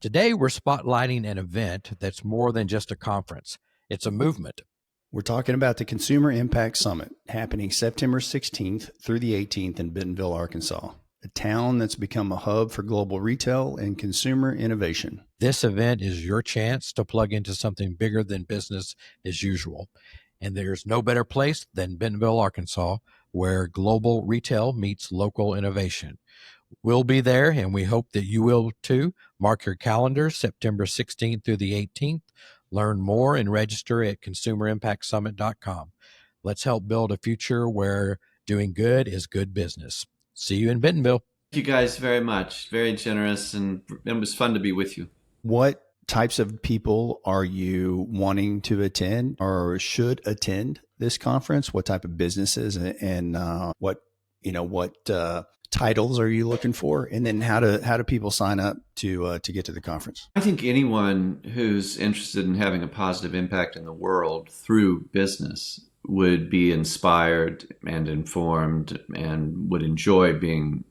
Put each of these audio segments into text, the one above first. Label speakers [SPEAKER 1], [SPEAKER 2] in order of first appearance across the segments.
[SPEAKER 1] Today, we're spotlighting an event that's more than just a conference. It's a movement.
[SPEAKER 2] We're talking about the Consumer Impact Summit happening September 16th through the 18th in Bentonville, Arkansas, a town that's become a hub for global retail and consumer innovation.
[SPEAKER 1] This event is your chance to plug into something bigger than business as usual. And there's no better place than Bentonville, Arkansas, where global retail meets local innovation. We'll be there, and we hope that you will too. Mark your calendars, September 16th through the 18th. Learn more and register at consumerimpactsummit.com. Let's help build a future where doing good is good business. See you in Bentonville.
[SPEAKER 3] Thank you guys very much. Very generous, and it was fun to be with you.
[SPEAKER 2] What types of people are you wanting to attend or should attend this conference? What type of businesses and what titles are you looking for? And then how do people sign up to get to the conference?
[SPEAKER 3] I think anyone who's interested in having a positive impact in the world through business would be inspired and informed and would enjoy being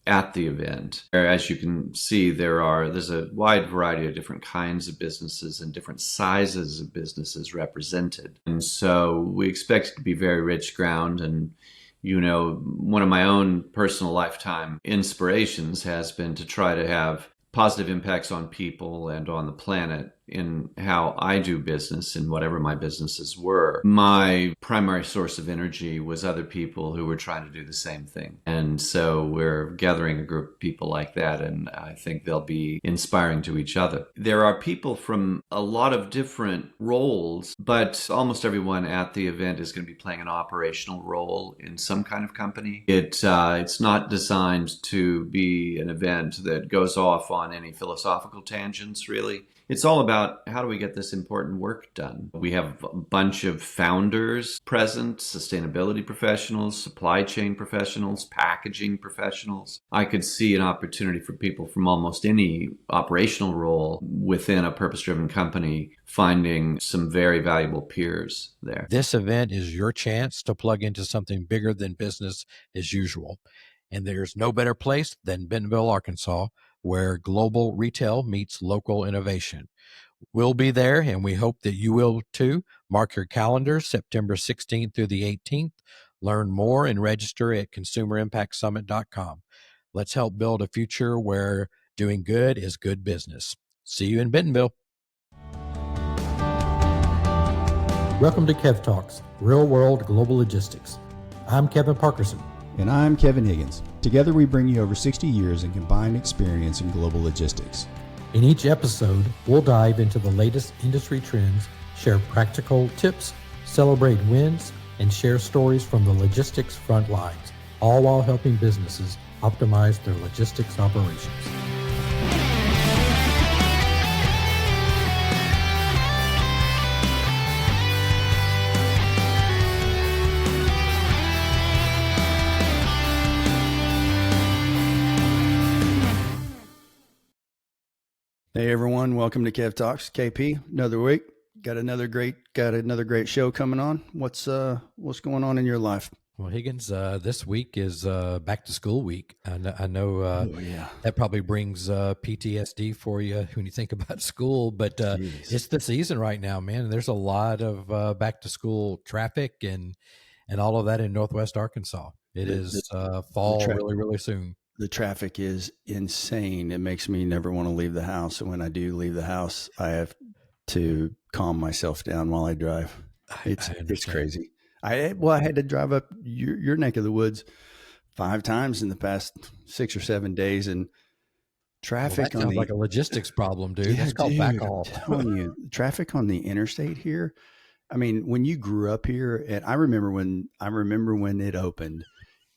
[SPEAKER 3] at the event. As you can see, there's a wide variety of different kinds of businesses and different sizes of businesses represented. And so we expect it to be very rich ground. And one of my own personal lifetime inspirations has been to try to have positive impacts on people and on the planet in how I do business and whatever my businesses were. My primary source of energy was other people who were trying to do the same thing. And so we're gathering a group of people like that, and I think they'll be inspiring to each other. There are people from a lot of different roles, but almost everyone at the event is going to be playing an operational role in some kind of company. It's not designed to be an event that goes off on any philosophical tangents, really. It's all about how do we get this important work done. We have a bunch of founders present, sustainability professionals, supply chain professionals, packaging professionals. I could see an opportunity for people from almost any operational role within a purpose-driven company finding some very valuable peers there.
[SPEAKER 1] This event is your chance to plug into something bigger than business as usual. And there's no better place than Bentonville, Arkansas, where global retail meets local innovation. We'll be there, and we hope that you will too. Mark your calendars, September 16th through the 18th. Learn more and register at consumerimpactsummit.com. Let's help build a future where doing good is good business. See you in Bentonville.
[SPEAKER 4] Welcome to Kev Talks, Real World Global Logistics. I'm Kevin Parkerson.
[SPEAKER 2] And I'm Kevin Higgins. Together we bring you over 60 years in combined experience in global logistics.
[SPEAKER 4] In each episode, we'll dive into the latest industry trends, share practical tips, celebrate wins, and share stories from the logistics front lines, all while helping businesses optimize their logistics operations.
[SPEAKER 2] Hey everyone, welcome to Kev Talks. KP, another week. Got another great show coming on. What's going on in your life?
[SPEAKER 1] Well, Higgins, this week is back to school week. I know that probably brings PTSD for you when you think about school, but it's the season right now, man. There's a lot of back to school traffic and all of that in Northwest Arkansas. It is fall really, really soon.
[SPEAKER 2] The traffic is insane. It makes me never want to leave the house. And when I do leave the house, I have to calm myself down while I drive. It's crazy. I had to drive up your neck of the woods 5 times in the past 6 or 7 days, and traffic
[SPEAKER 1] sounds like a logistics problem, dude.
[SPEAKER 2] Yeah,
[SPEAKER 1] that's called backhaul.
[SPEAKER 2] I'm telling you, traffic on the interstate here. I mean, when you grew up here, and I remember when it opened.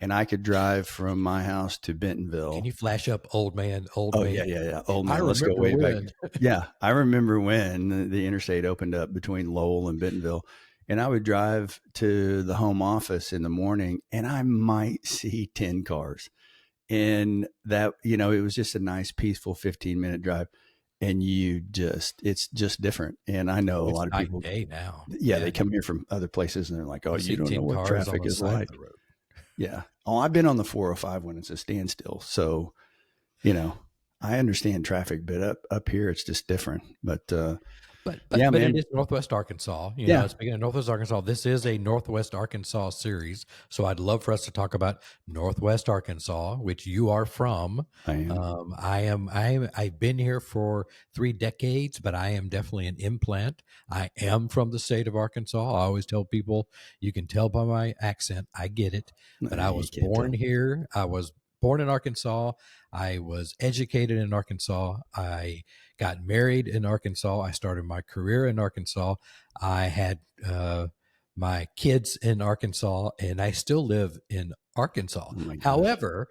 [SPEAKER 2] And I could drive from my house to Bentonville.
[SPEAKER 1] Can you flash up old man?
[SPEAKER 2] Yeah. Old man. Let's go way back. Yeah. I remember when the interstate opened up between Lowell and Bentonville. And I would drive to the home office in the morning and I might see 10 cars. And that, it was just a nice, peaceful 15-minute drive. And it's just different. And I know a lot of people
[SPEAKER 1] now.
[SPEAKER 2] Yeah, they come here from other places and they're like, oh, you don't know what traffic is like. Yeah. Oh, I've been on the 405 when it's a standstill. So, I understand traffic, but up here it's just different. But
[SPEAKER 1] But
[SPEAKER 2] man.
[SPEAKER 1] it is Northwest Arkansas.
[SPEAKER 2] Yeah.
[SPEAKER 1] Speaking of Northwest Arkansas, this is a Northwest Arkansas series. So I'd love for us to talk about Northwest Arkansas, which you are from.
[SPEAKER 2] I am.
[SPEAKER 1] I've been here for 3 decades, but I am definitely an implant. I am from the state of Arkansas. I always tell people, you can tell by my accent, I get it. But I was born here. I was born in Arkansas. I was educated in Arkansas. I got married in Arkansas. I started my career in Arkansas. I had my kids in Arkansas, and I still live in Arkansas. However,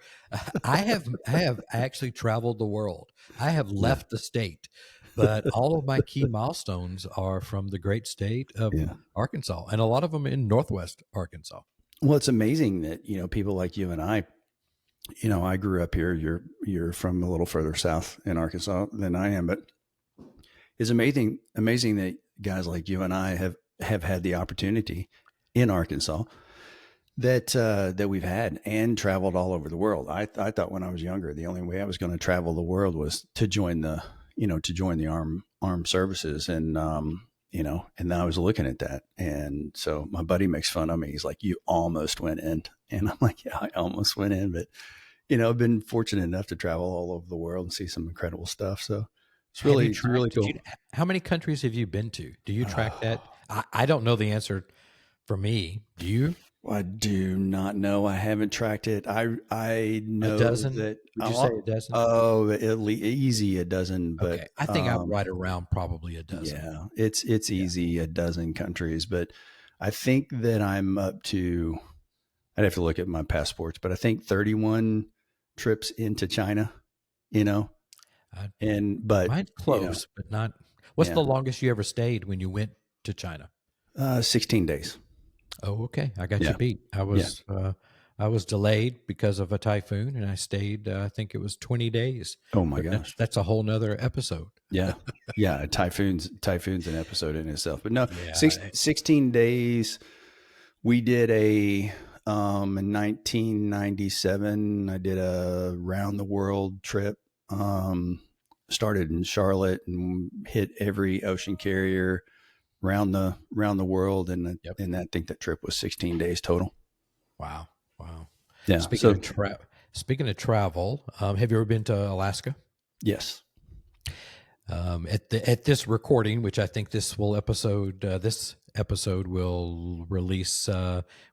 [SPEAKER 1] I have actually traveled the world. I have left the state, but all of my key milestones are from the great state of Arkansas, and a lot of them in Northwest Arkansas.
[SPEAKER 2] Well, it's amazing that, people like you and I, I grew up here. You're from a little further south in Arkansas than I am, but it's amazing that guys like you and I have had the opportunity in Arkansas that we've had and traveled all over the world. I thought when I was younger, the only way I was going to travel the world was to join the armed services. And, and I was looking at that. And so my buddy makes fun of me. He's like, you almost went in. And I'm like, yeah, I almost went in, but I've been fortunate enough to travel all over the world and see some incredible stuff. So it's really cool.
[SPEAKER 1] How many countries have you been to? Do you track that? I don't know the answer for me. Do you?
[SPEAKER 2] I do not know. I haven't tracked it. I know
[SPEAKER 1] a dozen?
[SPEAKER 2] That.
[SPEAKER 1] Would you say a dozen?
[SPEAKER 2] Oh, easy a dozen. But
[SPEAKER 1] okay. I think I'm right around probably a dozen.
[SPEAKER 2] Yeah, it's easy a dozen countries. But I think that I'm up to. I'd have to look at my passports, but I think 31 trips into China.
[SPEAKER 1] Mine's close, but not. What's the longest you ever stayed when you went to China?
[SPEAKER 2] 16 days.
[SPEAKER 1] Oh, okay. I got you beat. I was delayed because of a typhoon, and I stayed. I think it was 20 days.
[SPEAKER 2] Oh my gosh,
[SPEAKER 1] that's a whole nother episode.
[SPEAKER 2] Yeah, typhoons an episode in itself. But no, 16 days. We did in 1997. I did a round the world trip. Started in Charlotte and hit every ocean carrier around the world, and I think that trip was 16 days total.
[SPEAKER 1] Wow.
[SPEAKER 2] Yeah.
[SPEAKER 1] Speaking of travel, have you ever been to Alaska?
[SPEAKER 2] Yes.
[SPEAKER 1] At this recording, which I think this episode will release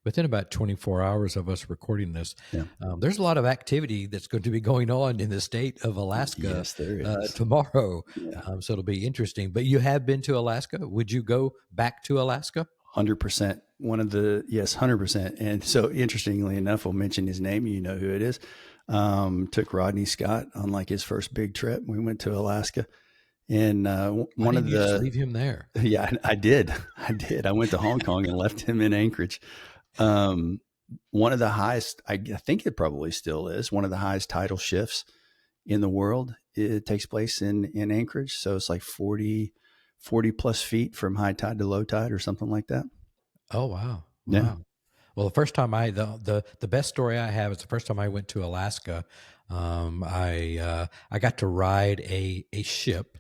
[SPEAKER 1] within about 24 hours of us recording this.
[SPEAKER 2] Yeah.
[SPEAKER 1] There's a lot of activity that's going to be going on in the state of Alaska
[SPEAKER 2] yes, there is.
[SPEAKER 1] Tomorrow.
[SPEAKER 2] Yeah.
[SPEAKER 1] So it'll be interesting. But you have been to Alaska. Would you go back to Alaska?
[SPEAKER 2] 100%. 100%. And so interestingly enough, we'll mention his name. You know who it is. Took Rodney Scott on like his first big trip. We went to Alaska. And
[SPEAKER 1] just leave him there.
[SPEAKER 2] Yeah, I did. I went to Hong Kong and left him in Anchorage. One of the highest, I think it probably still is, one of the highest tidal shifts in the world. It takes place in Anchorage. So it's like 40 plus feet from high tide to low tide or something like that.
[SPEAKER 1] Oh, wow.
[SPEAKER 2] Yeah.
[SPEAKER 1] Wow. Well, the first time the best story I have is the first time I went to Alaska. I got to ride a ship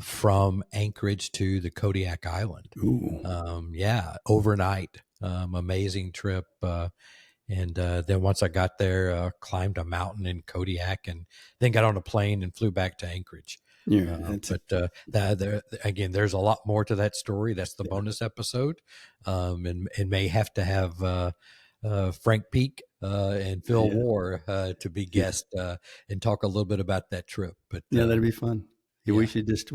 [SPEAKER 1] from Anchorage to the Kodiak Island.
[SPEAKER 2] Ooh.
[SPEAKER 1] Overnight. Amazing trip. And then once I got there, climbed a mountain in Kodiak and then got on a plane and flew back to Anchorage.
[SPEAKER 2] Yeah,
[SPEAKER 1] again, there's a lot more to that story. That's the bonus episode, and may have to have Frank Peak and Phil Moore to be guests and talk a little bit about that trip. But
[SPEAKER 2] that'd be fun. Yeah, we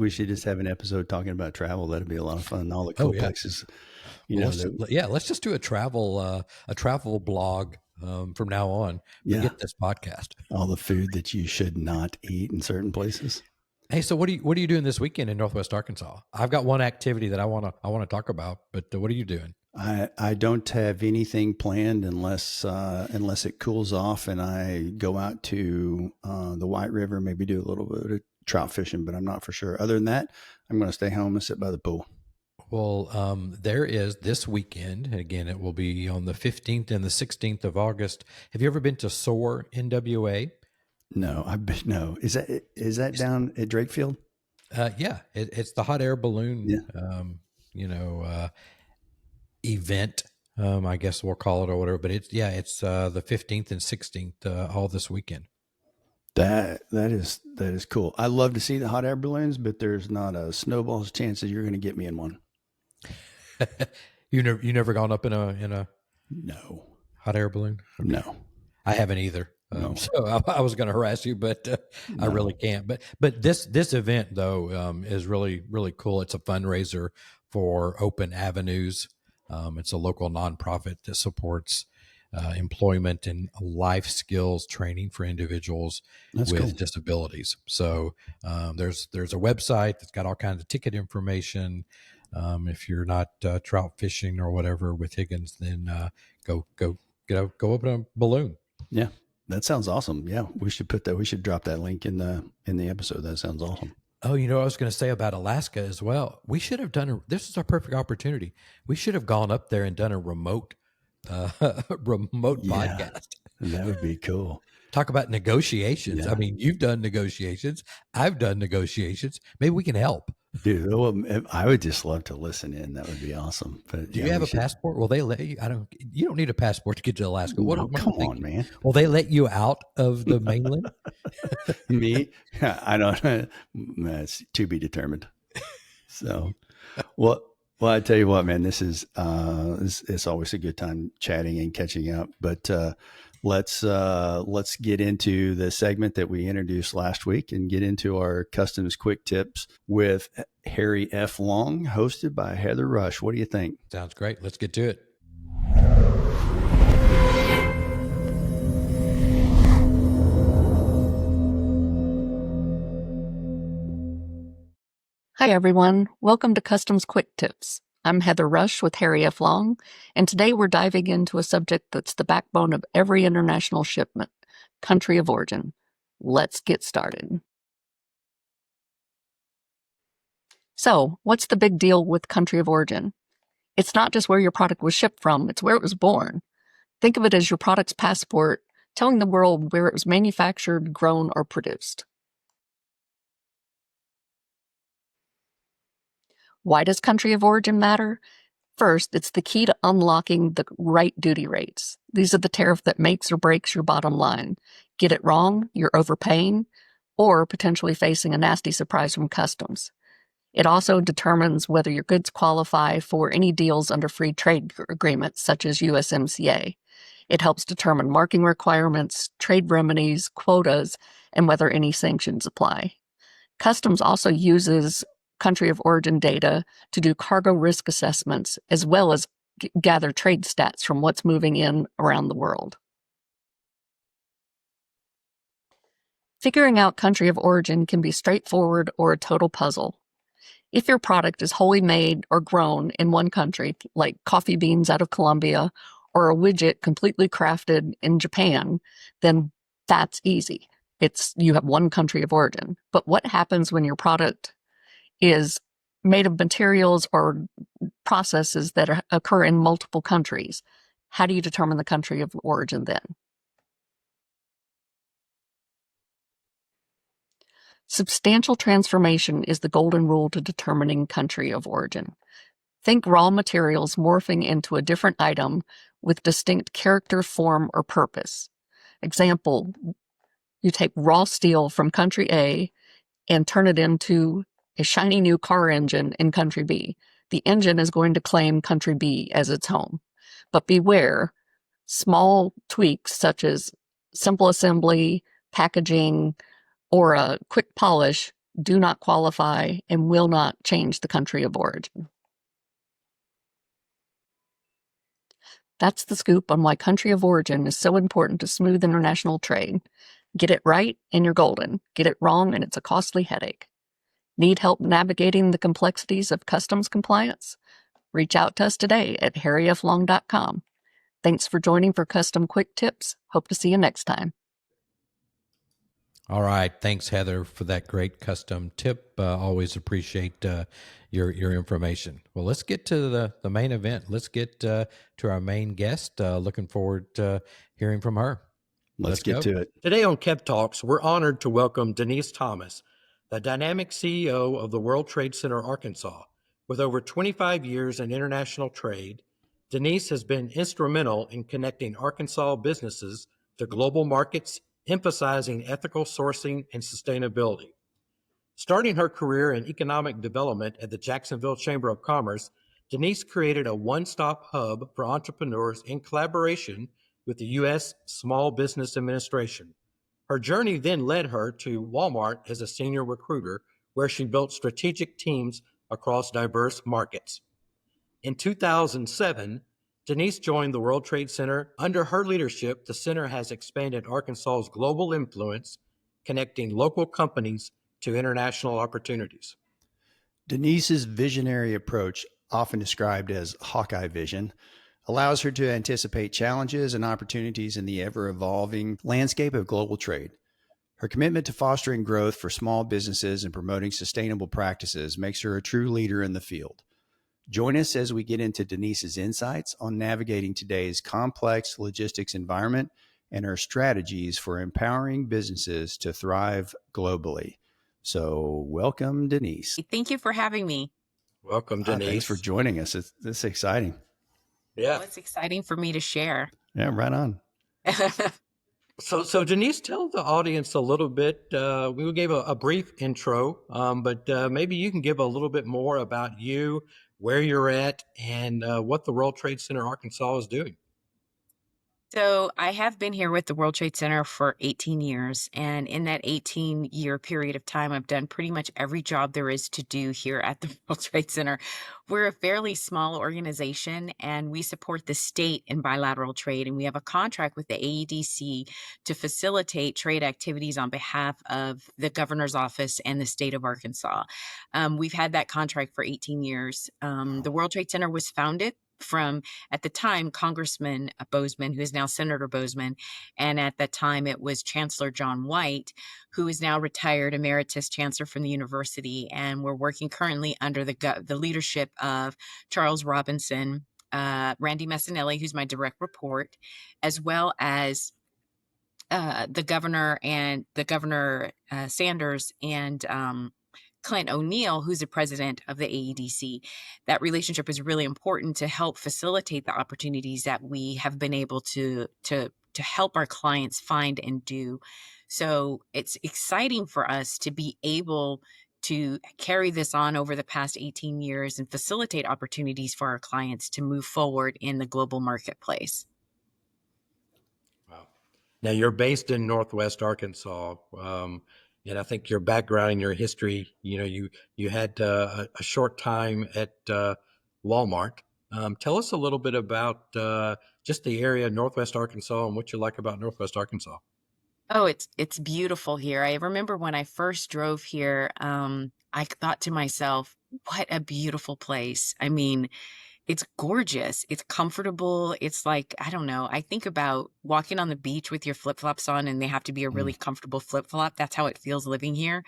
[SPEAKER 2] should just have an episode talking about travel. That'd be a lot of fun. All the cool places.
[SPEAKER 1] Let's just do a travel blog from now on. Forget this podcast.
[SPEAKER 2] All the food that you should not eat in certain places.
[SPEAKER 1] Hey, so what are you doing this weekend in Northwest Arkansas? I've got one activity that I want to talk about, but what are you doing?
[SPEAKER 2] I don't have anything planned unless it cools off and I go out to the White River, maybe do a little bit of trout fishing, but I'm not for sure. Other than that, I'm going to stay home and sit by the pool.
[SPEAKER 1] Well, there is this weekend, and again, it will be on the 15th and the 16th of August. Have you ever been to SOAR NWA?
[SPEAKER 2] No, no. Is that down at Drakefield?
[SPEAKER 1] Yeah, it's the hot air balloon,
[SPEAKER 2] Yeah.
[SPEAKER 1] Event. I guess we'll call it or whatever. But it's the 15th and 16th all this weekend.
[SPEAKER 2] That is cool. I love to see the hot air balloons, but there's not a snowball's chance that you're going to get me in one.
[SPEAKER 1] You never gone up in a
[SPEAKER 2] No
[SPEAKER 1] hot air balloon? Okay.
[SPEAKER 2] No,
[SPEAKER 1] I haven't either.
[SPEAKER 2] No.
[SPEAKER 1] So I was going to harass you, but I really can't. But this event though is really, really cool. It's a fundraiser for Open Avenues. It's a local nonprofit that supports employment and life skills training for individuals with disabilities. So there's a website that's got all kinds of ticket information. If you're not trout fishing or whatever with Higgins, then go open a balloon.
[SPEAKER 2] Yeah, that sounds awesome. Yeah, we should drop that link in the episode. That sounds awesome.
[SPEAKER 1] Oh, I was going to say about Alaska as well. We should have this is our perfect opportunity. We should have gone up there and done a remote podcast.
[SPEAKER 2] That would be cool.
[SPEAKER 1] Talk about negotiations.
[SPEAKER 2] Yeah.
[SPEAKER 1] I mean, you've done negotiations. I've done negotiations. Maybe we can help.
[SPEAKER 2] Dude, well, I would just love to listen in. That would be awesome. But
[SPEAKER 1] do you have a passport? Will they let you? You don't need a passport to get to Alaska.
[SPEAKER 2] Come on, man.
[SPEAKER 1] Will they let you out of the mainland?
[SPEAKER 2] Me? I don't. That's to be determined. So, well, I tell you what, man, this is it's always a good time chatting and catching up. But let's get into the segment that we introduced last week and get into our customs quick tips with Harry F. Long, hosted by Heather Rush. What do you think?
[SPEAKER 1] Sounds great. Let's get to it.
[SPEAKER 5] Hi, everyone. Welcome to Customs Quick Tips. I'm Heather Rush with Harry F. Long, and today we're diving into a subject that's the backbone of every international shipment, country of origin. Let's get started. So, what's the big deal with country of origin? It's not just where your product was shipped from, it's where it was born. Think of it as your product's passport, telling the world where it was manufactured, grown, or produced. Why does country of origin matter? First, it's the key to unlocking the right duty rates. These are the tariff that makes or breaks your bottom line. Get it wrong, you're overpaying, or potentially facing a nasty surprise from customs. It also determines whether your goods qualify for any deals under free trade agreements, such as USMCA. It helps determine marking requirements, trade remedies, quotas, and whether any sanctions apply. Customs also uses country of origin data to do cargo risk assessments, as well as gather trade stats from what's moving in around the world. Figuring out country of origin can be straightforward or a total puzzle. If your product is wholly made or grown in one country, like coffee beans out of Colombia, or a widget completely crafted in Japan, then that's easy. You have one country of origin. But what happens when your product is made of materials or processes that occur in multiple countries? How do you determine the country of origin then? Substantial transformation is the golden rule to determining country of origin. Think raw materials morphing into a different item with distinct character, form, or purpose. Example, you take raw steel from country A and turn it into a shiny new car engine in country B. The engine is going to claim country B as its home. But beware, small tweaks such as simple assembly, packaging, or a quick polish do not qualify and will not change the country of origin. That's the scoop on why country of origin is so important to smooth international trade. Get it right and you're golden. Get it wrong and it's a costly headache. Need help navigating the complexities of customs compliance? Reach out to us today at harryflong.com. Thanks for joining for Custom Quick Tips. Hope to see you next time.
[SPEAKER 1] All right. Thanks, Heather, for that great custom tip. Always appreciate your information. Well, let's get to the main event. Let's get to our main guest. Looking forward to hearing from her.
[SPEAKER 2] Let's get to it.
[SPEAKER 4] Today on Kev Talks, we're honored to welcome Denise Thomas, the dynamic CEO of the World Trade Center Arkansas. With over 25 years in international trade, Denise has been instrumental in connecting Arkansas businesses to global markets, emphasizing ethical sourcing and sustainability. Starting her career in economic development at the Jacksonville Chamber of Commerce, Denise created a one-stop hub for entrepreneurs in collaboration with the U.S. Small Business Administration. Her journey then led her to Walmart as a senior recruiter, where she built strategic teams across diverse markets. In 2007, Denise joined the World Trade Center. Under her leadership, the center has expanded Arkansas's global influence, connecting local companies to international opportunities.
[SPEAKER 2] Denise's visionary approach, often described as Hawkeye vision, allows her to anticipate challenges and opportunities in the ever-evolving landscape of global trade. Her commitment to fostering growth for small businesses and promoting sustainable practices makes her a true leader in the field. Join us as we get into Denise's insights on navigating today's complex logistics environment and her strategies for empowering businesses to thrive globally. So welcome, Denise.
[SPEAKER 6] Thank you for having me.
[SPEAKER 4] Welcome, Denise.
[SPEAKER 2] Thanks for joining us. This is exciting.
[SPEAKER 4] Yeah.
[SPEAKER 6] Well, it's exciting for me to share.
[SPEAKER 2] Yeah, right on.
[SPEAKER 4] So Denise, tell the audience a little bit. We gave a brief intro, but maybe you can give a little bit more about you, where you're at, and what the World Trade Center Arkansas is doing.
[SPEAKER 6] So I have been here with the World Trade Center for 18 years. And in that 18-year period of time, I've done pretty much every job there is to do here at the World Trade Center. We're a fairly small organization, and we support the state in bilateral trade. And we have a contract with the AEDC to facilitate trade activities on behalf of the governor's office and the state of Arkansas. We've had that contract for 18 years. The World Trade Center was founded from, at the time, Congressman Bozeman, who is now Senator Bozeman, and at that time it was Chancellor John White, who is now retired emeritus chancellor from the university, and we're working currently under the leadership of Charles Robinson, Randy Messinelli, who's my direct report, as well as the governor Sanders and Clint O'Neill, who's the president of the AEDC. That relationship is really important to help facilitate the opportunities that we have been able to help our clients find and do. So it's exciting for us to be able to carry this on over the past 18 years and facilitate opportunities for our clients to move forward in the global marketplace.
[SPEAKER 4] Wow. Now you're based in Northwest Arkansas. And I think your background and your history, you had a short time at Walmart. Tell us a little bit about just the area of Northwest Arkansas and what you like about Northwest Arkansas.
[SPEAKER 6] Oh, it's beautiful here. I remember when I first drove here, I thought to myself, what a beautiful place. I mean, it's gorgeous. It's comfortable. It's like, I don't know. I think about walking on the beach with your flip-flops on, and they have to be a really comfortable flip-flop. That's how it feels living here.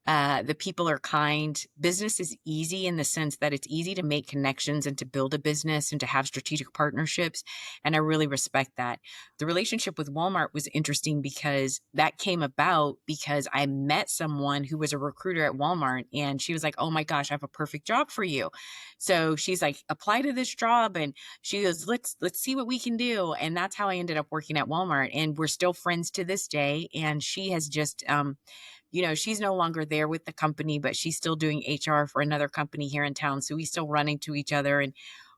[SPEAKER 6] The people are kind. Business is easy in the sense that it's easy to make connections and to build a business and to have strategic partnerships. And I really respect that. The relationship with Walmart was interesting because that came about because I met someone who was a recruiter at Walmart, and she was like, oh my gosh, I have a perfect job for you. So she's like, apply to this job. And she goes, let's see what we can do. And that's how I ended up working at Walmart. And we're still friends to this day. And she has just, she's no longer there with the company, but she's still doing HR for another company here in town. So we still run into each other. And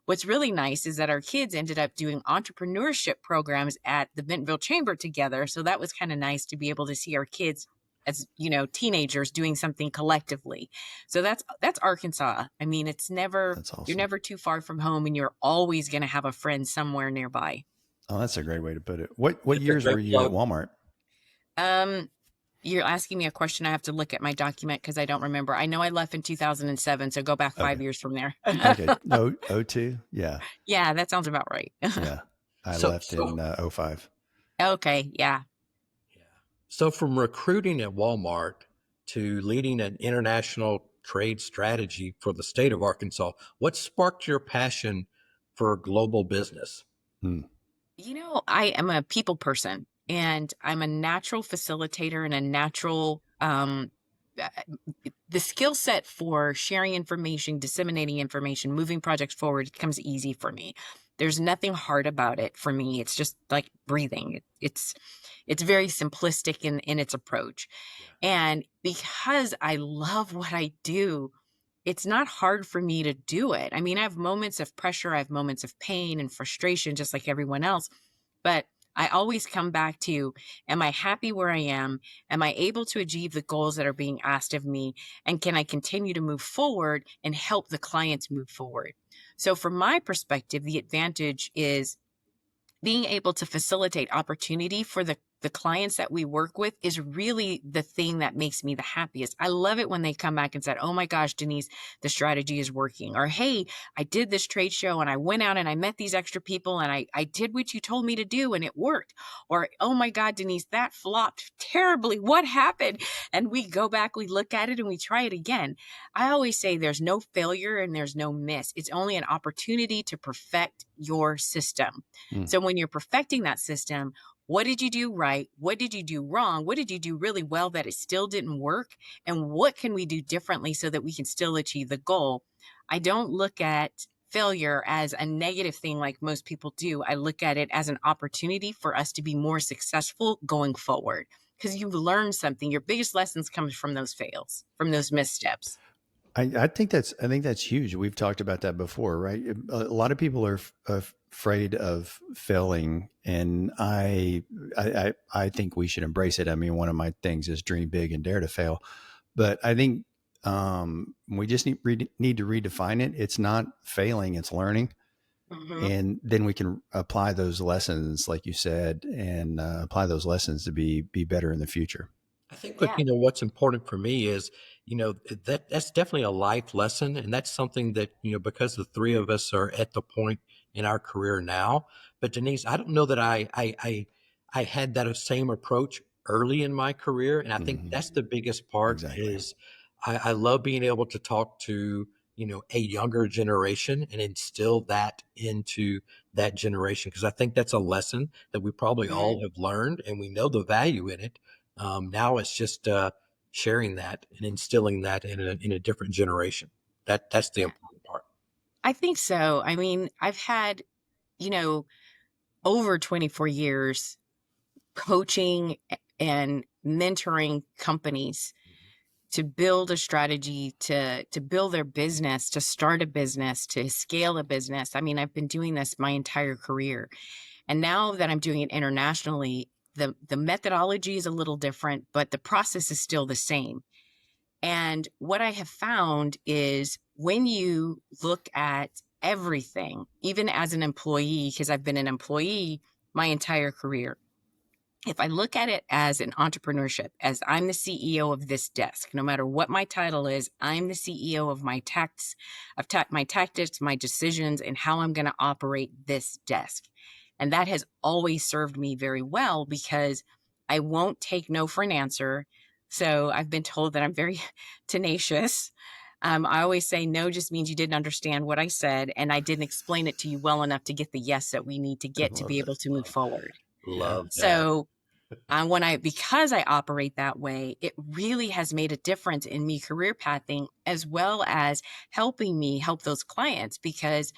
[SPEAKER 6] what's really nice is that our kids ended up doing entrepreneurship programs at the Bentonville Chamber together. So that was kind of nice to be able to see our kids as, teenagers doing something collectively. So that's Arkansas. I mean, it's never,
[SPEAKER 2] That's awesome.
[SPEAKER 6] You're never too far from home, and you're always going to have a friend somewhere nearby.
[SPEAKER 2] Oh, that's a great way to put it. What years were you at Walmart?
[SPEAKER 6] You're asking me a question. I have to look at my document because I don't remember. I know I left in 2007, so go back 5 years from there.
[SPEAKER 2] Okay. No, 02? Yeah.
[SPEAKER 6] Yeah, that sounds about right.
[SPEAKER 2] Yeah. I left in 05.
[SPEAKER 6] Okay, yeah.
[SPEAKER 4] So from recruiting at Walmart to leading an international trade strategy for the state of Arkansas, what sparked your passion for global business?
[SPEAKER 6] I am a people person. and I'm a natural facilitator and a natural, the skill set for sharing information, disseminating information, moving projects forward comes easy for me. There's nothing hard about it for me. It's just like breathing. It's very simplistic in its approach. And because I love what I do, it's not hard for me to do it. I mean, I have moments of pressure, I have moments of pain and frustration, just like everyone else. But I always come back to, am I happy where I am? Am I able to achieve the goals that are being asked of me? And can I continue to move forward and help the clients move forward? So from my perspective, the advantage is being able to facilitate opportunity for the clients that we work with is really the thing that makes me the happiest. I love it when they come back and said, oh my gosh, Denise, the strategy is working. Or, hey, I did this trade show and I went out and I met these extra people and I did what you told me to do and it worked. Or, oh my God, Denise, that flopped terribly. What happened? And we go back, we look at it and we try it again. I always say there's no failure and there's no miss. It's only an opportunity to perfect your system. So when you're perfecting that system, what did you do right? What did you do wrong? What did you do really well that it still didn't work? And what can we do differently so that we can still achieve the goal? I don't look at failure as a negative thing like most people do. I look at it as an opportunity for us to be more successful going forward because you've learned something. Your biggest lessons comes from those fails, from those missteps.
[SPEAKER 2] I think that's huge. We've talked about that before, right? A lot of people are afraid of failing, and I think we should embrace it. I mean, one of my things is dream big and dare to fail, but I think we just need to redefine it. It's not failing; it's learning, and then we can apply those lessons, like you said, and apply those lessons to be better in the future.
[SPEAKER 1] I think what, what's important for me is, that's definitely a life lesson. And that's something that, because the three of us are at the point in our career now, but Denise, I don't know that I had that same approach early in my career. And I think that's the biggest part is I love being able to talk to, a younger generation and instill that into that generation. Cause I think that's a lesson that we probably all have learned and we know the value in it. Now it's just sharing that and instilling that in a different generation. That's the important part.
[SPEAKER 6] I think so. I mean, I've had, over 24 years coaching and mentoring companies to build a strategy, to build their business, to start a business, to scale a business. I mean, I've been doing this my entire career. And now that I'm doing it internationally, the methodology is a little different, but the process is still the same. And what I have found is when you look at everything, even as an employee, because I've been an employee my entire career, if I look at it as an entrepreneurship, as I'm the CEO of this desk, no matter what my title is, I'm the CEO of my tactics, my decisions, and how I'm going to operate this desk. And that has always served me very well because I won't take no for an answer. So I've been told that I'm very tenacious. I always say no just means you didn't understand what I said, and I didn't explain it to you well enough to get the yes that we need to get to be able to move forward.
[SPEAKER 1] Love that.
[SPEAKER 6] So because I operate that way, it really has made a difference in me career pathing, as well as helping me help those clients because,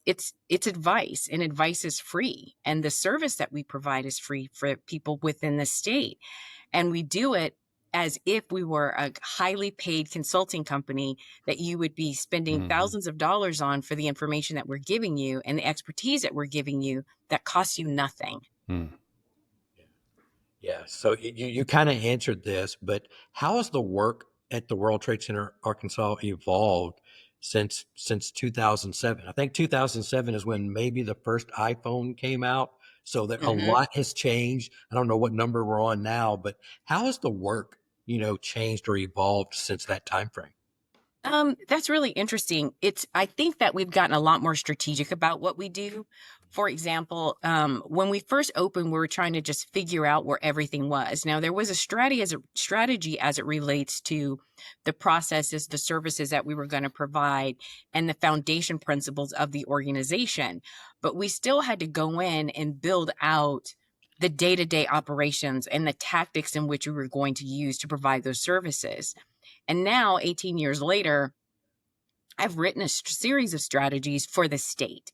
[SPEAKER 6] it's advice, and advice is free. And the service that we provide is free for people within the state. And we do it as if we were a highly paid consulting company that you would be spending thousands of dollars on for the information that we're giving you and the expertise that we're giving you that costs you nothing.
[SPEAKER 1] Yeah. So you kind of answered this, but how has the work at the World Trade Center Arkansas evolved since 2007? I think 2007 is when maybe the first iPhone came out. So that a lot has changed. I don't know what number we're on now, but how has the work, changed or evolved since that time frame?
[SPEAKER 6] That's really interesting. I think that we've gotten a lot more strategic about what we do. For example, when we first opened, we were trying to just figure out where everything was. Now, there was a strategy as it relates to the processes, the services that we were going to provide, and the foundation principles of the organization. But we still had to go in and build out the day-to-day operations and the tactics in which we were going to use to provide those services. And now, 18 years later, I've written a series of strategies for the state.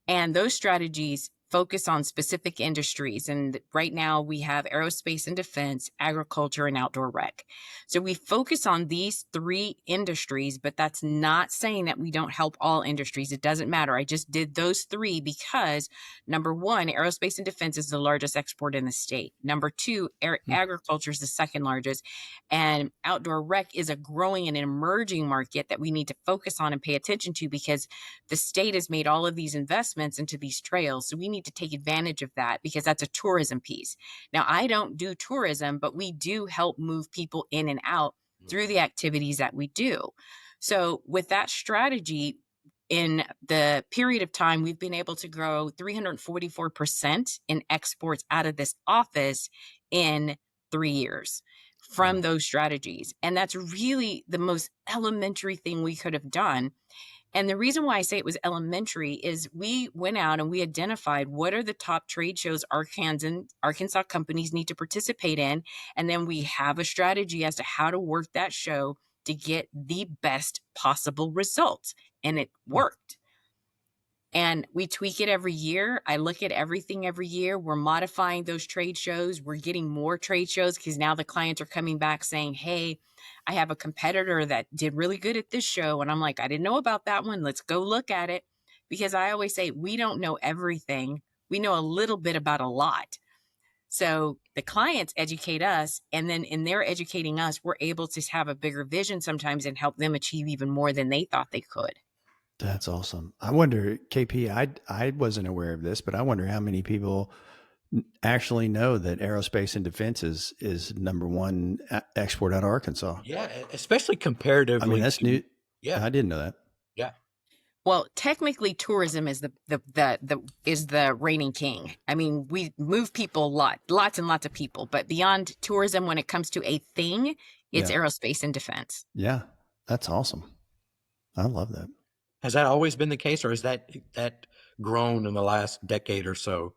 [SPEAKER 6] And those strategies focus on specific industries. And right now we have aerospace and defense, agriculture, and outdoor rec. So we focus on these 3 industries, but that's not saying that we don't help all industries. It doesn't matter. I just did those 3 because number 1, aerospace and defense is the largest export in the state. Number 2, agriculture is the second largest. And outdoor rec is a growing and emerging market that we need to focus on and pay attention to, because the state has made all of these investments into these trails. So we need to take advantage of that, because that's a tourism piece. Now, I don't do tourism, but we do help move people in and out through the activities that we do. So with that strategy, in the period of time, we've been able to grow 344% in exports out of this office in 3 years from those strategies. And that's really the most elementary thing we could have done. And the reason why I say it was elementary is we went out and we identified what are the top trade shows Arkansas companies need to participate in. And then we have a strategy as to how to work that show to get the best possible results. And it worked. And we tweak it every year. I look at everything every year. We're modifying those trade shows. We're getting more trade shows because now the clients are coming back saying, hey, I have a competitor that did really good at this show. And I'm like, I didn't know about that one. Let's go look at it. Because I always say, we don't know everything. We know a little bit about a lot. So the clients educate us. And then in their educating us, we're able to have a bigger vision sometimes and help them achieve even more than they thought they could.
[SPEAKER 2] That's awesome. I wonder, KP, I wasn't aware of this, but I wonder how many people actually know that aerospace and defense is number 1 export out of Arkansas.
[SPEAKER 1] Yeah, especially comparatively.
[SPEAKER 2] I mean, that's new.
[SPEAKER 1] Yeah,
[SPEAKER 2] I didn't know that.
[SPEAKER 1] Yeah.
[SPEAKER 6] Well, technically, tourism is the reigning king. I mean, we move people lots and lots of people, but beyond tourism, when it comes to a thing, it's aerospace and defense.
[SPEAKER 2] Yeah, that's awesome. I love that.
[SPEAKER 1] Has that always been the case, or has that grown in the last decade or so?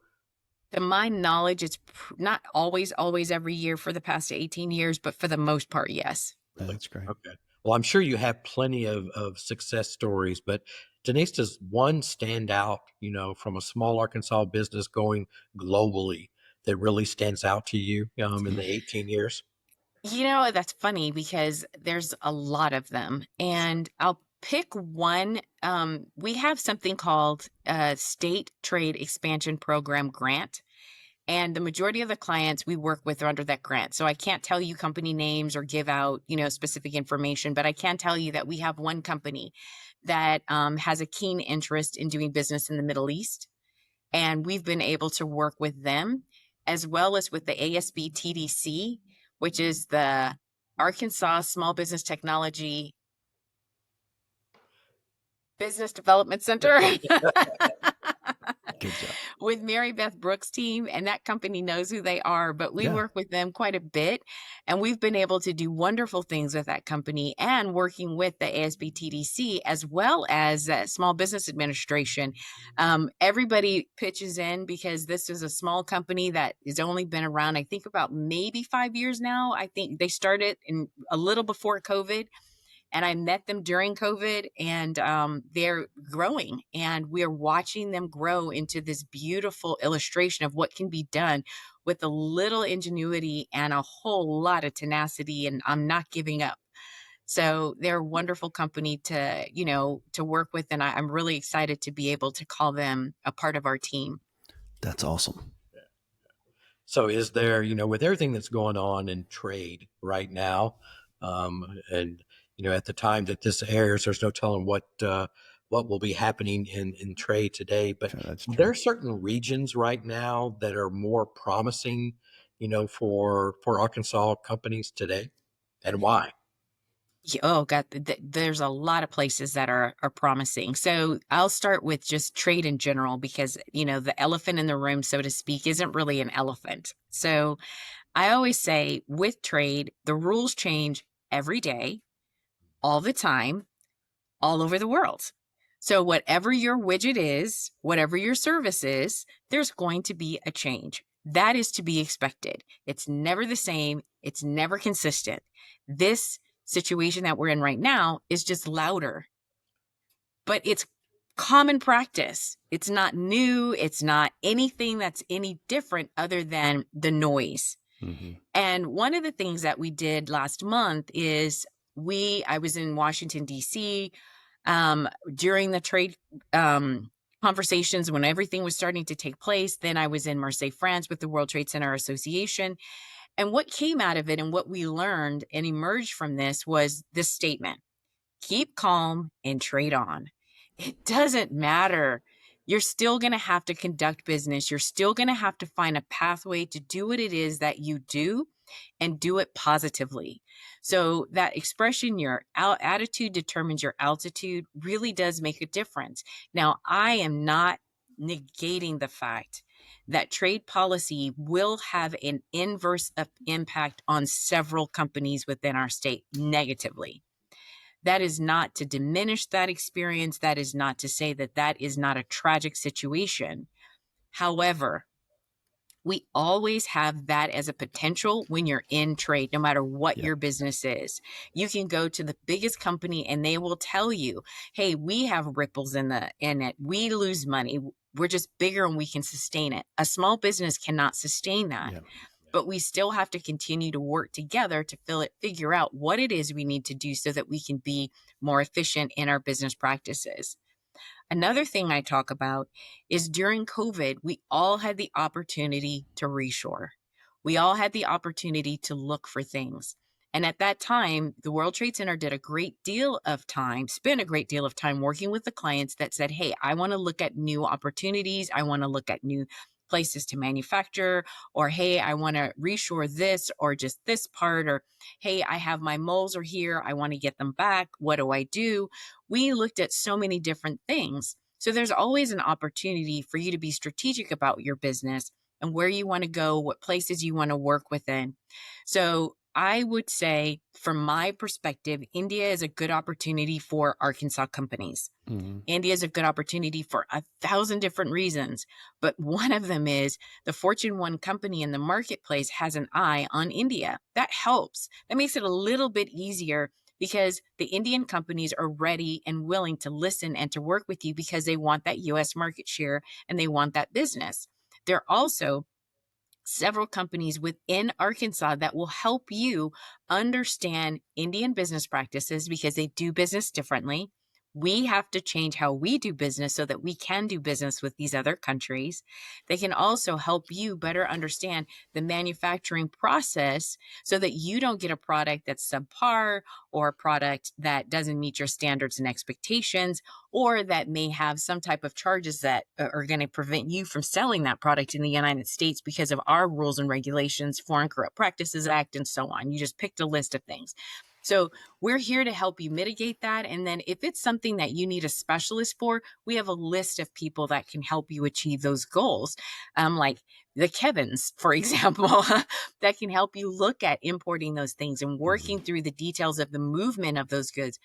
[SPEAKER 6] To my knowledge, it's not always every year for the past 18 years, but for the most part, yes.
[SPEAKER 2] That's great.
[SPEAKER 1] Okay. Well, I'm sure you have plenty of success stories, but Denise, does one stand out, from a small Arkansas business going globally that really stands out to you in the 18 years?
[SPEAKER 6] That's funny because there's a lot of them, and I'll pick one. We have something called a State Trade Expansion Program grant, and the majority of the clients we work with are under that grant. So I can't tell you company names or give out, specific information, but I can tell you that we have one company that has a keen interest in doing business in the Middle East, and we've been able to work with them as well as with the ASB TDC, which is the Arkansas Small Business Technology Business Development Center.
[SPEAKER 2] Good job.
[SPEAKER 6] With Mary Beth Brooks' team, and that company knows who they are, but we work with them quite a bit, and we've been able to do wonderful things with that company and working with the ASB TDC as well as Small Business Administration. Everybody pitches in because this is a small company that has only been around, I think, about maybe 5 years now. I think they started in a little before COVID. And I met them during COVID, and they're growing, and we're watching them grow into this beautiful illustration of what can be done with a little ingenuity and a whole lot of tenacity, and I'm not giving up. So they're a wonderful company to work with, and I'm really excited to be able to call them a part of our team.
[SPEAKER 2] That's awesome.
[SPEAKER 1] So is there, with everything that's going on in trade right now, and at the time that this airs, there's no telling what will be happening in trade today. But there are certain regions right now that are more promising, for Arkansas companies today, and why?
[SPEAKER 6] Oh God, there's a lot of places that are promising. So I'll start with just trade in general because, the elephant in the room, so to speak, isn't really an elephant. So I always say with trade, the rules change every day, all the time, all over the world. So whatever your widget is, whatever your service is, there's going to be a change. That is to be expected. It's never the same. It's never consistent. This situation that we're in right now is just louder, but it's common practice. It's not new. It's not anything that's any different other than the noise.
[SPEAKER 2] Mm-hmm.
[SPEAKER 6] And one of the things that we did last month is I was in Washington, D.C. During the trade conversations when everything was starting to take place. Then I was in Marseille, France with the World Trade Center Association. And what came out of it and what we learned and emerged from this was this statement: keep calm and trade on. It doesn't matter. You're still going to have to conduct business. You're still going to have to find a pathway to do what it is that you do and do it positively. So that expression, your attitude determines your altitude, really does make a difference. Now, I am not negating the fact that trade policy will have an inverse impact on several companies within our state negatively. That is not to diminish that experience. That is not to say that that is not a tragic situation. However, we always have that as a potential when you're in trade, no matter what your business is. You can go to the biggest company and they will tell you, hey, we have ripples in it. We lose money. We're just bigger and we can sustain it. A small business cannot sustain that. Yeah. But we still have to continue to work together to figure out what it is we need to do so that we can be more efficient in our business practices. Another thing I talk about is during COVID, we all had the opportunity to reshore. We all had the opportunity to look for things. And at that time, the World Trade Center spent a great deal of time working with the clients that said, hey, I want to look at new opportunities. I want to look at new places to manufacture, or, hey, I want to reshore this or just this part, or, hey, I have my molds are here. I want to get them back. What do I do? We looked at so many different things. So there's always an opportunity for you to be strategic about your business and where you want to go, what places you want to work within. So I would say, from my perspective, India is a good opportunity for Arkansas companies. Mm-hmm. India is a good opportunity for 1,000 different reasons. But one of them is the Fortune 1 company in the marketplace has an eye on India. That helps. That makes it a little bit easier because the Indian companies are ready and willing to listen and to work with you because they want that U.S. market share and they want that business. There are also several companies within Arkansas that will help you understand Indian business practices because they do business differently. We have to change how we do business so that we can do business with these other countries. They can also help you better understand the manufacturing process so that you don't get a product that's subpar or a product that doesn't meet your standards and expectations, or that may have some type of charges that are going to prevent you from selling that product in the United States because of our rules and regulations, Foreign Corrupt Practices Act, and so on. You just picked a list of things. So we're here to help you mitigate that. And then if it's something that you need a specialist for, we have a list of people that can help you achieve those goals. Like the Kevins, for example, that can help you look at importing those things and working through the details of the movement of those goods.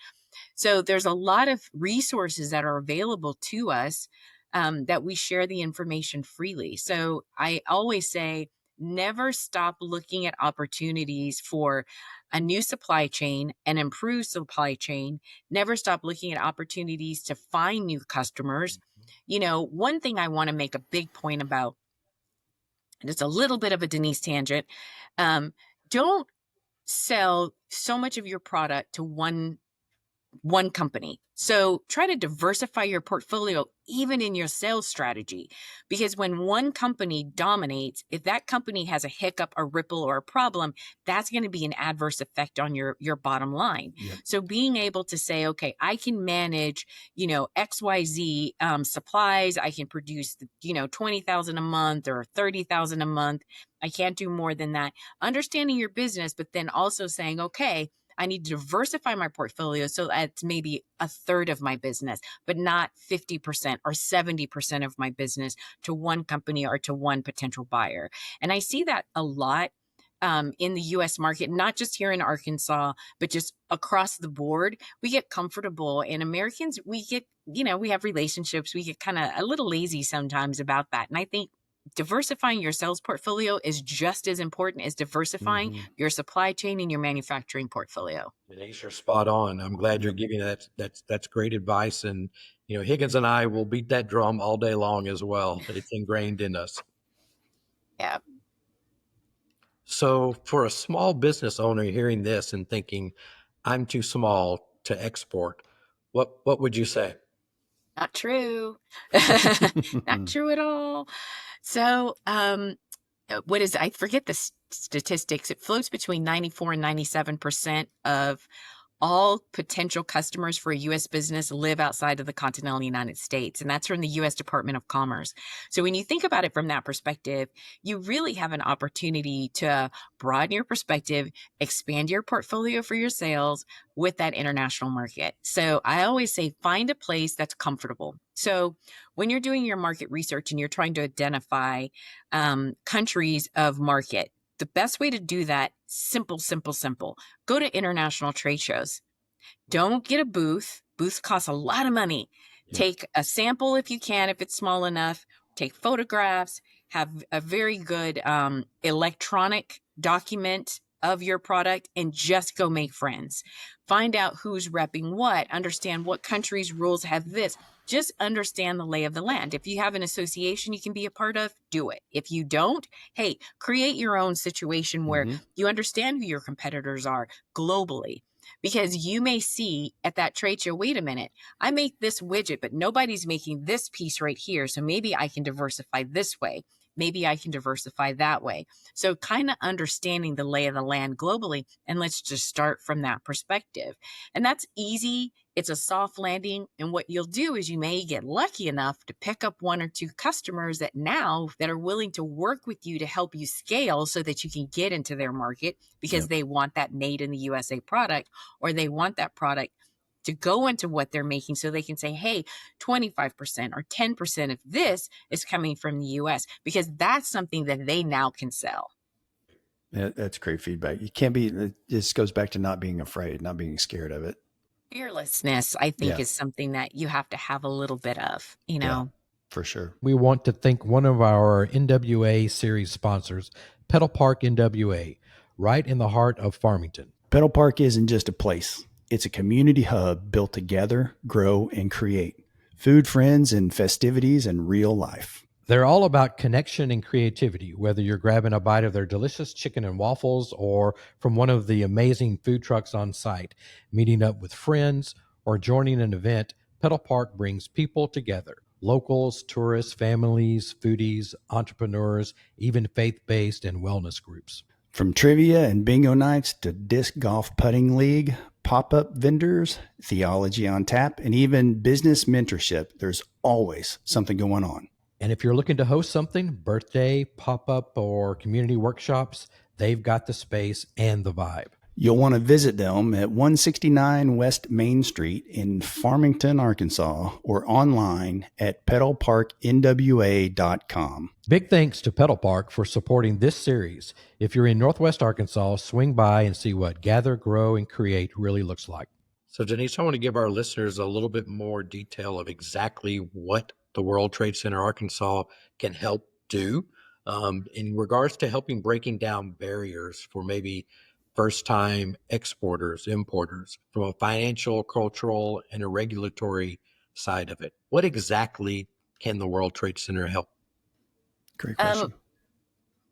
[SPEAKER 6] So there's a lot of resources that are available to us that we share the information freely. So I always say, never stop looking at opportunities for a new supply chain, an improved supply chain. Never stop looking at opportunities to find new customers. You know, one thing I want to make a big point about, and it's a little bit of a Denise tangent, don't sell so much of your product to one company. So try to diversify your portfolio, even in your sales strategy, because when one company dominates, if that company has a hiccup, a ripple, or a problem, that's going to be an adverse effect on your bottom line. Yep. So being able to say, okay, I can manage, XYZ supplies. I can produce, 20,000 a month or 30,000 a month. I can't do more than that. Understanding your business, but then also saying, okay, I need to diversify my portfolio so that it's maybe a third of my business, but not 50% or 70% of my business to one company or to one potential buyer. And I see that a lot in the U.S. market, not just here in Arkansas, but just across the board. We get comfortable, and Americans, we get, we have relationships. We get kind of a little lazy sometimes about that. And I think diversifying your sales portfolio is just as important as diversifying your supply chain and your manufacturing portfolio.
[SPEAKER 1] Denise, you're spot on. I'm glad you're giving that. That's great advice. And, Higgins and I will beat that drum all day long as well. It's ingrained in us.
[SPEAKER 6] Yeah.
[SPEAKER 1] So for a small business owner hearing this and thinking, I'm too small to export, what would you say?
[SPEAKER 6] Not true. Not true at all. So, I forget the statistics. It floats between 94 and 97% of all potential customers for a U.S. business live outside of the continental United States, and that's from the U.S. Department of Commerce. So when you think about it from that perspective, you really have an opportunity to broaden your perspective, expand your portfolio for your sales with that international market. So I always say find a place that's comfortable. So when you're doing your market research and you're trying to identify countries of market, the best way to do that, simple. Go to international trade shows. Don't get a booth. Booths cost a lot of money. Yeah. Take a sample if you can, if it's small enough. Take photographs. Have a very good electronic document of your product and just go make friends. Find out who's repping what. Understand what countries' rules have this. Just understand the lay of the land. If you have an association you can be a part of, do it. If you don't, hey, create your own situation where you understand who your competitors are globally. Because you may see at that trade show, wait a minute, I make this widget, but nobody's making this piece right here. So maybe I can diversify this way. Maybe I can diversify that way. So kind of understanding the lay of the land globally. And let's just start from that perspective. And that's easy. It's a soft landing. And what you'll do is you may get lucky enough to pick up one or two customers that are willing to work with you to help you scale so that you can get into their market because they want that made in the USA product, or they want that product to go into what they're making so they can say, hey, 25% or 10% of this is coming from the US, because that's something that they now can sell.
[SPEAKER 2] Yeah, that's great feedback. You can't this goes back to not being afraid, not being scared of it.
[SPEAKER 6] Fearlessness, I think, is something that you have to have a little bit of,
[SPEAKER 2] Yeah, for sure.
[SPEAKER 4] We want to thank one of our NWA series sponsors, Pedal Park NWA, right in the heart of Farmington.
[SPEAKER 2] Pedal Park isn't just a place. It's a community hub built to gather, grow, and create. Food, friends, and festivities and real life.
[SPEAKER 4] They're all about connection and creativity, whether you're grabbing a bite of their delicious chicken and waffles or from one of the amazing food trucks on site, meeting up with friends, or joining an event. Pedal Park brings people together. Locals, tourists, families, foodies, entrepreneurs, even faith-based and wellness groups.
[SPEAKER 2] From trivia and bingo nights to disc golf putting league, pop-up vendors, theology on tap, and even business mentorship, there's always something going on.
[SPEAKER 4] And if you're looking to host something, birthday, pop-up, or community workshops, they've got the space and the vibe.
[SPEAKER 2] You'll want to visit them at 169 West Main Street in Farmington, Arkansas, or online at pedalparknwa.com.
[SPEAKER 1] Big thanks to Pedal Park for supporting this series. If you're in Northwest Arkansas, swing by and see what Gather, Grow, and Create really looks like. So, Denise, I want to give our listeners a little bit more detail of exactly what the World Trade Center Arkansas can help do in regards to breaking down barriers for maybe first-time exporters, importers, from a financial, cultural, and a regulatory side of it. What exactly can the World Trade Center help?
[SPEAKER 2] Great question.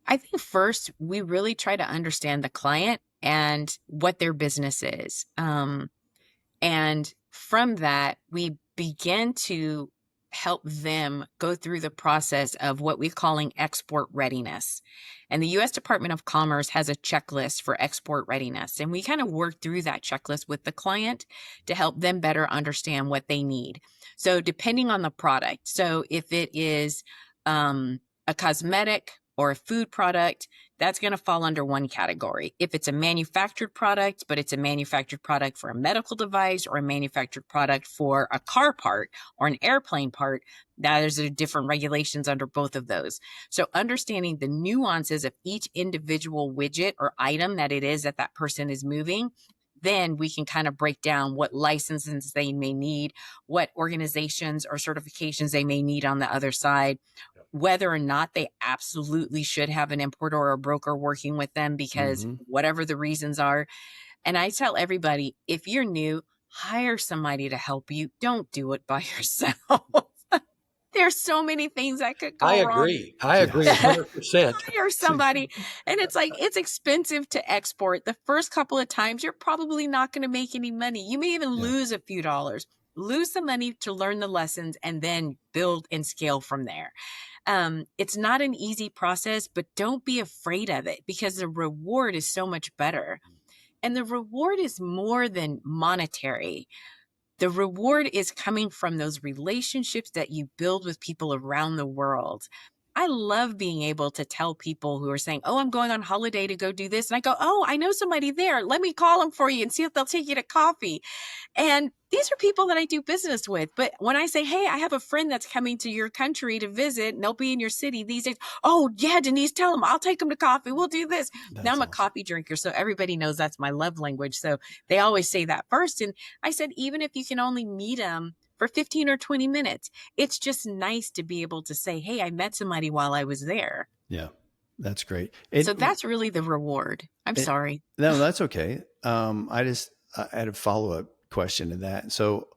[SPEAKER 6] I think first, we really try to understand the client and what their business is. And from that, we begin to help them go through the process of what we're calling export readiness. And the U.S. Department of Commerce has a checklist for export readiness. And we kind of work through that checklist with the client to help them better understand what they need. So depending on the product, so if it is a cosmetic or a food product, that's going to fall under one category. If it's a manufactured product, but it's a manufactured product for a medical device or a manufactured product for a car part or an airplane part, there's different regulations under both of those. So understanding the nuances of each individual widget or item that it is that that person is moving, then we can kind of break down what licenses they may need, what organizations or certifications they may need on the other side, whether or not they absolutely should have an importer or a broker working with them because whatever the reasons are. And I tell everybody, if you're new, hire somebody to help you. Don't do it by yourself. There's so many things that could go wrong.
[SPEAKER 1] I agree 100%.
[SPEAKER 6] Hire somebody. And it's like, it's expensive to export. The first couple of times, you're probably not going to make any money. You may even lose a few dollars. Lose some money to learn the lessons and then build and scale from there. It's not an easy process, but don't be afraid of it because the reward is so much better. And the reward is more than monetary. The reward is coming from those relationships that you build with people around the world. I love being able to tell people who are saying, oh, I'm going on holiday to go do this. And I go, oh, I know somebody there. Let me call them for you and see if they'll take you to coffee. And these are people that I do business with. But when I say, hey, I have a friend that's coming to your country to visit and they'll be in your city these days. Oh, yeah, Denise, tell them I'll take them to coffee. We'll do this. Now I'm a coffee drinker. So everybody knows that's my love language. So they always say that first. And I said, even if you can only meet them for 15 or 20 minutes, it's just nice to be able to say, hey, I met somebody while I was there.
[SPEAKER 2] Yeah, that's great.
[SPEAKER 6] So that's really the reward. I'm sorry.
[SPEAKER 2] No, that's okay. I had a follow-up question to that. So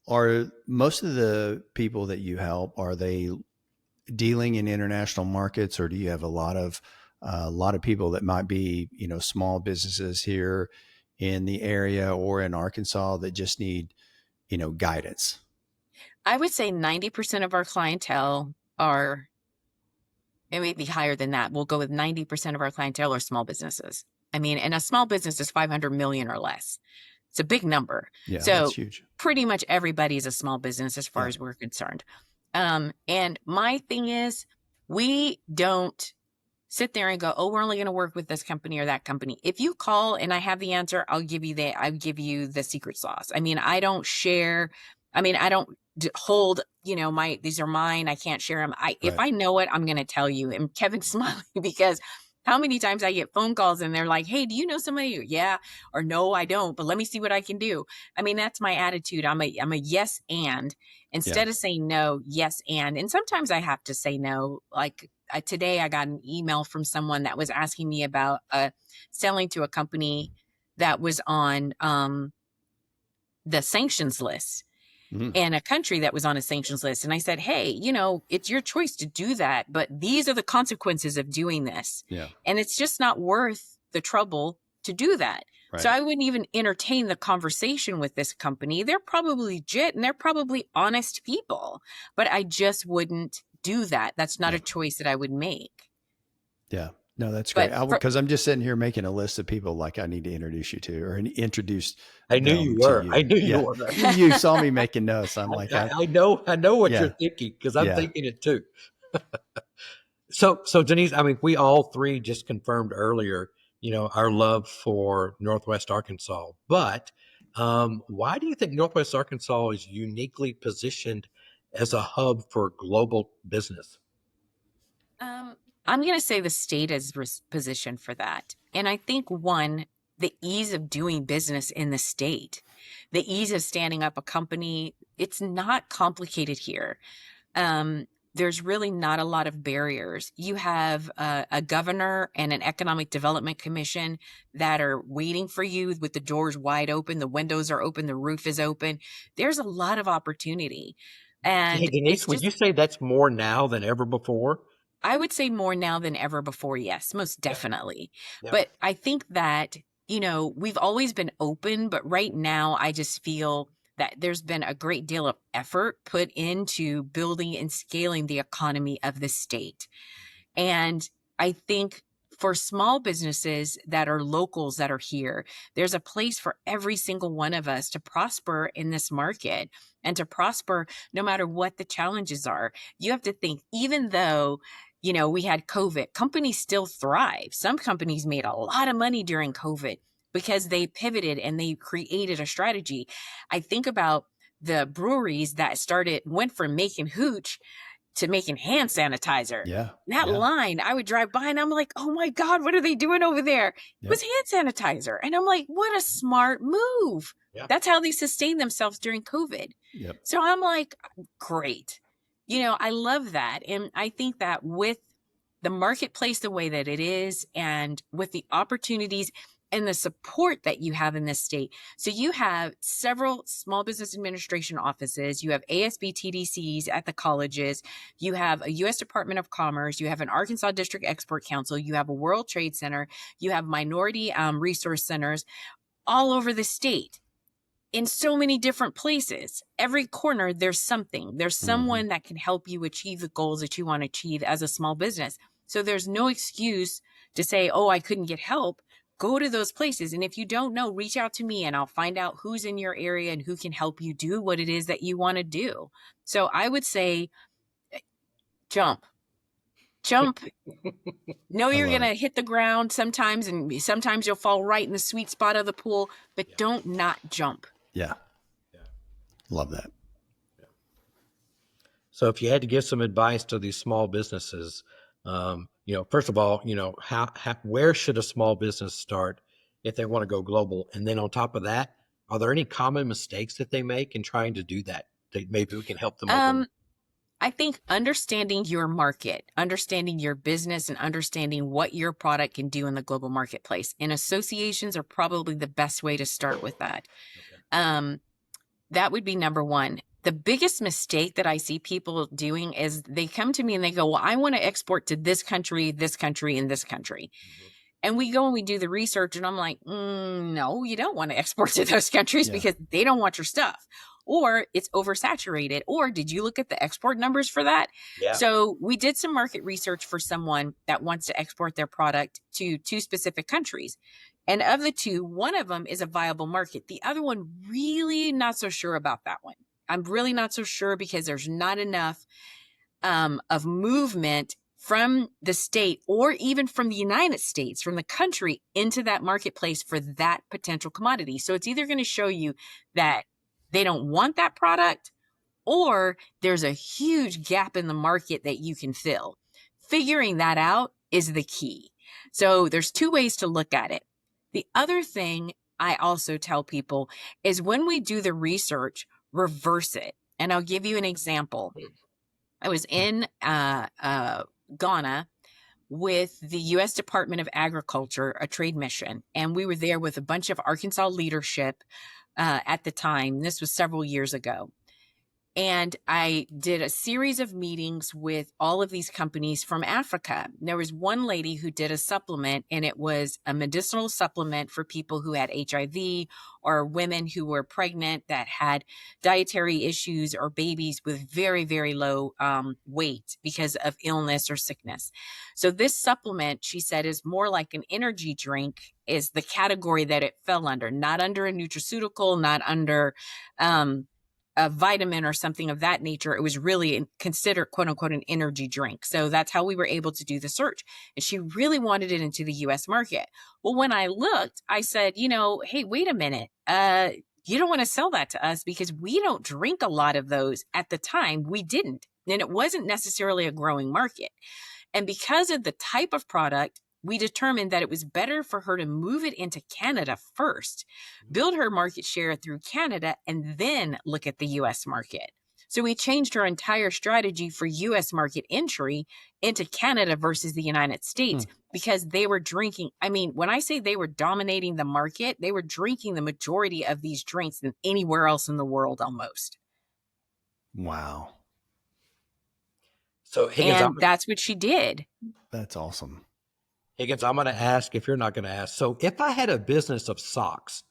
[SPEAKER 2] are most of the people that you help, are they dealing in international markets, or do you have a lot of people that might be, small businesses here in the area or in Arkansas that just need, guidance?
[SPEAKER 6] I would say 90% of our clientele are, it may be higher than that. We'll go with 90% of our clientele are small businesses. I mean, and a small business is 500 million or less. It's a big number.
[SPEAKER 2] Yeah,
[SPEAKER 6] so
[SPEAKER 2] that's huge.
[SPEAKER 6] Pretty much everybody is a small business as far as we're concerned. And my thing is, we don't sit there and go, oh, we're only going to work with this company or that company. If you call and I have the answer, I'll give you the secret sauce. I mean, I don't hold, these are mine. I can't share them. If I know it, I'm going to tell you. And Kevin's smiling because how many times I get phone calls and they're like, hey, do you know somebody? Yeah. Or no, I don't, but let me see what I can do. I mean, that's my attitude. I'm a yes and instead of saying no, yes and. And sometimes I have to say no. Like today I got an email from someone that was asking me about selling to a company that was on the sanctions list. And a country that was on a sanctions list. And I said, hey, it's your choice to do that, but these are the consequences of doing this.
[SPEAKER 2] Yeah.
[SPEAKER 6] And it's just not worth the trouble to do that. Right. So I wouldn't even entertain the conversation with this company. They're probably legit and they're probably honest people, but I just wouldn't do that. That's not a choice that I would make.
[SPEAKER 2] Yeah. No, that's great. Because I'm just sitting here making a list of people like I need to introduce you to, or introduce.
[SPEAKER 1] I knew you were. I knew you were.
[SPEAKER 2] You saw me making notes. I'm like,
[SPEAKER 1] I know what you're thinking because I'm thinking it too. So Denise, I mean, we all three just confirmed earlier, our love for Northwest Arkansas. But why do you think Northwest Arkansas is uniquely positioned as a hub for global business?
[SPEAKER 6] I'm going to say the state is positioned for that. And I think one, the ease of doing business in the state, the ease of standing up a company, it's not complicated here. There's really not a lot of barriers. You have a governor and an economic development commission that are waiting for you with the doors wide open. The windows are open. The roof is open. There's a lot of opportunity. And
[SPEAKER 1] hey, Denise, would you say that's more now than ever before?
[SPEAKER 6] I would say more now than ever before. Yes, most definitely. Yeah. But I think that, we've always been open, but right now I just feel that there's been a great deal of effort put into building and scaling the economy of the state. And I think for small businesses that are locals that are here, there's a place for every single one of us to prosper in this market and to prosper no matter what the challenges are. You have to think, even though we had COVID, companies still thrive. Some companies made a lot of money during COVID because they pivoted and they created a strategy. I think about the breweries that went from making hooch to making hand sanitizer.
[SPEAKER 2] Yeah.
[SPEAKER 6] That line, I would drive by and I'm like, oh my God, what are they doing over there? It was hand sanitizer. And I'm like, what a smart move. Yeah. That's how they sustained themselves during COVID.
[SPEAKER 2] Yep.
[SPEAKER 6] So I'm like, great. I love that. And I think that with the marketplace the way that it is, and with the opportunities and the support that you have in this state. So you have several small business administration offices, you have ASB TDCs at the colleges, you have a U.S. Department of Commerce, you have an Arkansas District Export Council, you have a World Trade Center, you have minority resource centers all over the state. In so many different places. Every corner, there's something. There's someone that can help you achieve the goals that you want to achieve as a small business. So there's no excuse to say, oh, I couldn't get help. Go to those places. And if you don't know, reach out to me and I'll find out who's in your area and who can help you do what it is that you want to do. So I would say, jump. Know you're going to hit the ground sometimes, and sometimes you'll fall right in the sweet spot of the pool, but don't not jump.
[SPEAKER 2] Yeah. Love that.
[SPEAKER 1] So if you had to give some advice to these small businesses, first of all, where should a small business start if they want to go global? And then on top of that, are there any common mistakes that they make in trying to do that maybe we can help them avoid?
[SPEAKER 6] I think understanding your market, understanding your business, and understanding what your product can do in the global marketplace. And associations are probably the best way to start with that. Okay. That would be number one. The biggest mistake that I see people doing is they come to me and they go, well, I want to export to this country, and this country. Mm-hmm. And we go and we do the research and I'm like, no, you don't want to export to those countries because they don't want your stuff. Or it's oversaturated. Or did you look at the export numbers for that? Yeah. So we did some market research for someone that wants to export their product to 2 specific countries. And of the 2, one of them is a viable market. The other one, really not so sure about that one. I'm really not so sure because there's not enough of movement from the state or even from the United States, from the country into that marketplace for that potential commodity. So it's either going to show you that they don't want that product or there's a huge gap in the market that you can fill. Figuring that out is the key. So there's 2 ways to look at it. The other thing I also tell people is when we do the research, reverse it. And I'll give you an example. I was in Ghana with the U.S. Department of Agriculture, a trade mission, and we were there with a bunch of Arkansas leadership at the time. This was several years ago. And I did a series of meetings with all of these companies from Africa. There was one lady who did a supplement, and it was a medicinal supplement for people who had HIV or women who were pregnant that had dietary issues or babies with very, very low weight because of illness or sickness. So this supplement, she said, is more like an energy drink, is the category that it fell under, not under a nutraceutical, not under a vitamin or something of that nature. It was really considered, quote unquote, an energy drink. So that's how we were able to do the search. And she really wanted it into the US market. Well, when I looked, I said, hey, wait a minute. You don't want to sell that to us because we don't drink a lot of those. At the time, we didn't. And it wasn't necessarily a growing market. And because of the type of product, we determined that it was better for her to move it into Canada first, build her market share through Canada, and then look at the U.S. market. So we changed her entire strategy for U.S. market entry into Canada versus the United States because they were drinking. I mean, when I say they were dominating the market, they were drinking the majority of these drinks than anywhere else in the world almost.
[SPEAKER 2] Wow.
[SPEAKER 1] So Higgins,
[SPEAKER 6] that's what she did.
[SPEAKER 2] That's awesome.
[SPEAKER 1] Higgins, I'm going to ask if you're not going to ask. So if I had a business of socks,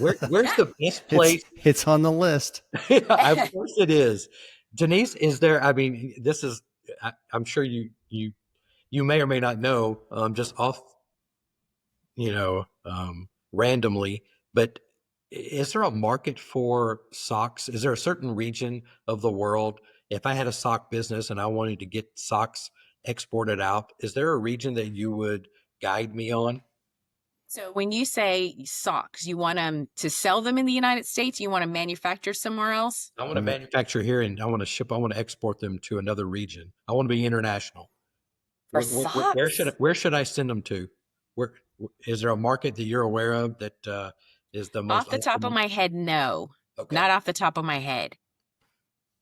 [SPEAKER 1] where's the best place?
[SPEAKER 2] It's on the list.
[SPEAKER 1] Of course it is. Denise, is there, I mean, this is, I'm sure you may or may not know, just off, randomly, but is there a market for socks? Is there a certain region of the world? If I had a sock business and I wanted to get socks exported out, is there a region that you would guide me on?
[SPEAKER 6] So when you say socks, you want them to sell them in the United States? You want to manufacture somewhere else?
[SPEAKER 1] I want to manufacture here and I want to export them to another region. I want to be international. Where should I send them to? Where is there a market that you're aware of that is the most?
[SPEAKER 6] Off the top of my head, no. Okay. Not off the top of my head.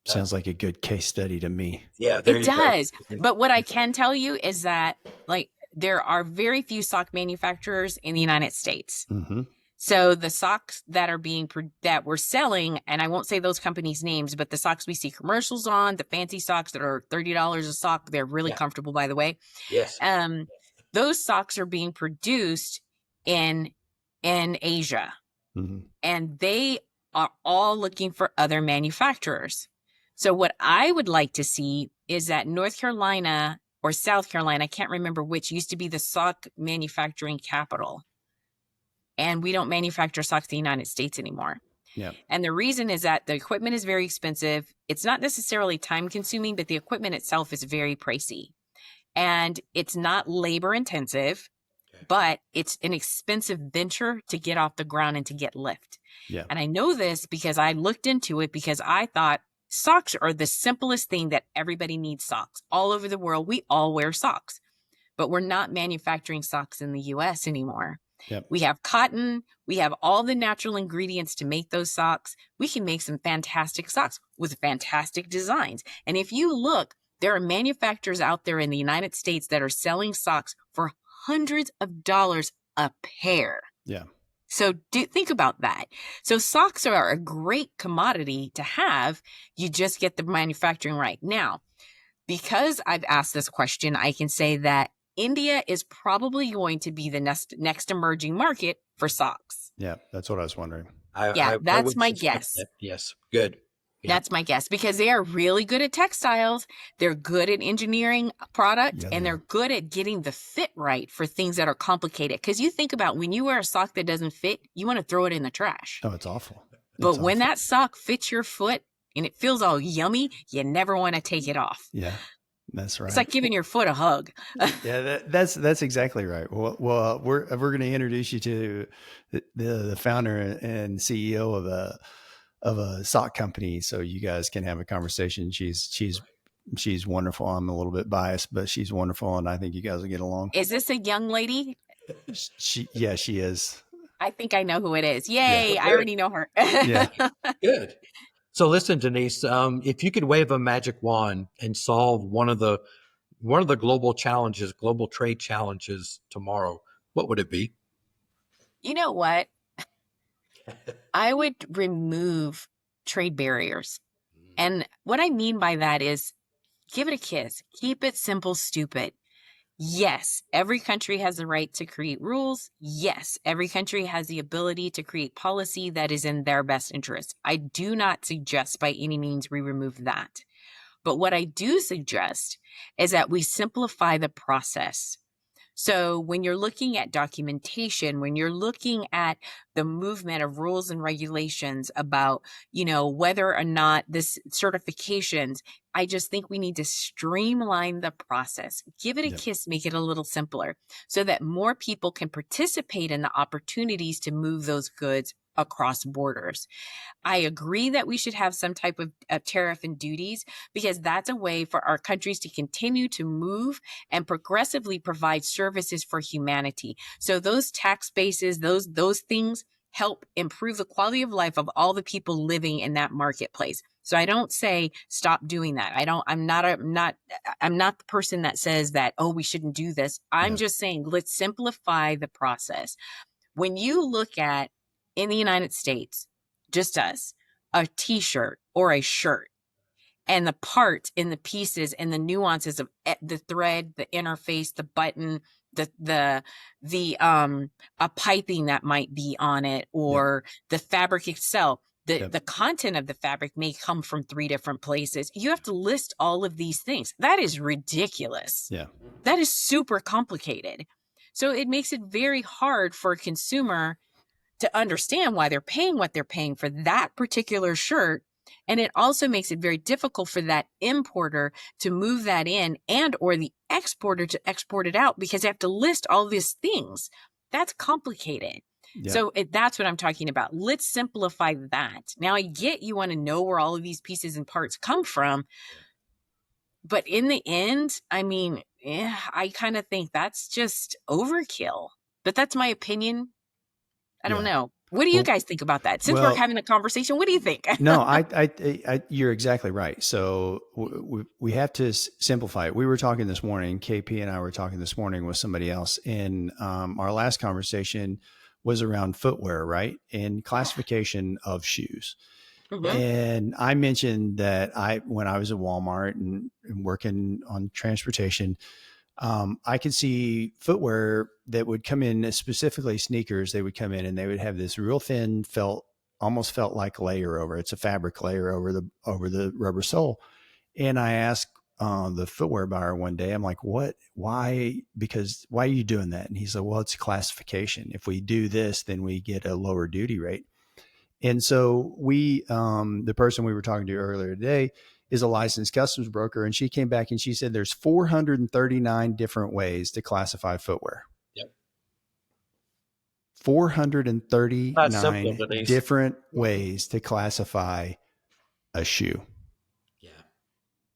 [SPEAKER 2] Sounds like a good case study to me.
[SPEAKER 1] Yeah,
[SPEAKER 6] it does. But what I can tell you is that like there are very few sock manufacturers in the United States.
[SPEAKER 2] Mm-hmm.
[SPEAKER 6] So the socks that are that we're selling, and I won't say those companies' names, but the socks we see commercials on, the fancy socks that are $30 a sock, they're really comfortable, by the way.
[SPEAKER 1] Yes.
[SPEAKER 6] Those socks are being produced in Asia, and they are all looking for other manufacturers. So what I would like to see is that North Carolina or South Carolina, I can't remember which, used to be the sock manufacturing capital. And we don't manufacture socks in the United States anymore.
[SPEAKER 2] Yeah.
[SPEAKER 6] And the reason is that the equipment is very expensive. It's not necessarily time consuming, but the equipment itself is very pricey. And it's not labor intensive, but it's an expensive venture to get off the ground and to get lift.
[SPEAKER 2] Yeah.
[SPEAKER 6] And I know this because I looked into it because I thought socks are the simplest thing that everybody needs socks. All over the world, we all wear socks, but we're not manufacturing socks in the US anymore.
[SPEAKER 2] Yep.
[SPEAKER 6] We have cotton. We have all the natural ingredients to make those socks. We can make some fantastic socks with fantastic designs. And if you look, there are manufacturers out there in the United States that are selling socks for hundreds of dollars a pair.
[SPEAKER 2] Yeah.
[SPEAKER 6] So think about that. So socks are a great commodity to have. You just get the manufacturing right. Now, because I've asked this question, I can say that India is probably going to be the next emerging market for socks.
[SPEAKER 2] Yeah, that's what I was wondering.
[SPEAKER 6] That's my guess.
[SPEAKER 1] Yes, good. Yeah.
[SPEAKER 6] That's my guess because they are really good at textiles. They're good at engineering product, and they're good at getting the fit right for things that are complicated. Because you think about when you wear a sock that doesn't fit, you want to throw it in the trash.
[SPEAKER 2] Oh, it's awful.
[SPEAKER 6] But when that sock fits your foot and it feels all yummy, you never want to take it off.
[SPEAKER 2] Yeah. That's right.
[SPEAKER 6] It's like giving your foot a hug.
[SPEAKER 2] Yeah, that's exactly right. Well, we're going to introduce you to the founder and CEO of a sock company, so you guys can have a conversation. She's wonderful. I'm a little bit biased, but she's wonderful, and I think you guys will get along.
[SPEAKER 6] Is this a young lady?
[SPEAKER 2] She is.
[SPEAKER 6] I think I know who it is. Yay! Yeah. I already know her.
[SPEAKER 2] Yeah.
[SPEAKER 1] Good. So listen, Denise, if you could wave a magic wand and solve one of the global trade challenges tomorrow, what would it be?
[SPEAKER 6] You know what? I would remove trade barriers. And what I mean by that is give it a kiss. Keep it simple, stupid. Yes, every country has the right to create rules. Yes, every country has the ability to create policy that is in their best interest. I do not suggest by any means we remove that. But what I do suggest is that we simplify the process. So when you're looking at documentation, when you're looking at the movement of rules and regulations about, whether or not this certifications, I just think we need to streamline the process, give it a kiss, make it a little simpler so that more people can participate in the opportunities to move those goods across borders. I agree that we should have some type of tariff and duties because that's a way for our countries to continue to move and progressively provide services for humanity. So those tax bases, those things help improve the quality of life of all the people living in that marketplace. So I don't say stop doing that. I'm not the person that says that, oh, we shouldn't do this. I'm just saying, let's simplify the process. When you look at in the United States, just us, a t-shirt or a shirt and the parts and the pieces and the nuances of the thread, the interface, the button, a piping that might be on it or the fabric itself. The content of the fabric may come from 3 different places. You have to list all of these things. That is ridiculous.
[SPEAKER 2] Yeah.
[SPEAKER 6] That is super complicated. So it makes it very hard for a consumer to understand why they're paying what they're paying for that particular shirt. And it also makes it very difficult for that importer to move that in and or the exporter to export it out because they have to list all these things. That's complicated. Yeah. So that's what I'm talking about. Let's simplify that. Now I get you want to know where all of these pieces and parts come from. But in the end, I mean, I kind of think that's just overkill. But that's my opinion. I don't know. What do you guys think about that? Since we're having a conversation, what do you think?
[SPEAKER 2] No, you're exactly right. So we have to simplify it. We were talking this morning, KP and I were talking this morning with somebody else, and our last conversation was around footwear, right? And classification of shoes. Mm-hmm. And I mentioned that when I was at Walmart and working on transportation, I could see footwear that would come in, specifically sneakers. They would come in and they would have this real thin felt, almost felt like layer over. It's a fabric layer over the rubber sole. And I asked the footwear buyer one day, I'm like, why are you doing that? And he said, well, it's classification. If we do this, then we get a lower duty rate. And so the person we were talking to earlier today is a licensed customs broker. And she came back and she said there's 439 different ways to classify footwear. Yep. 439 different ways to classify a shoe.
[SPEAKER 6] Yeah.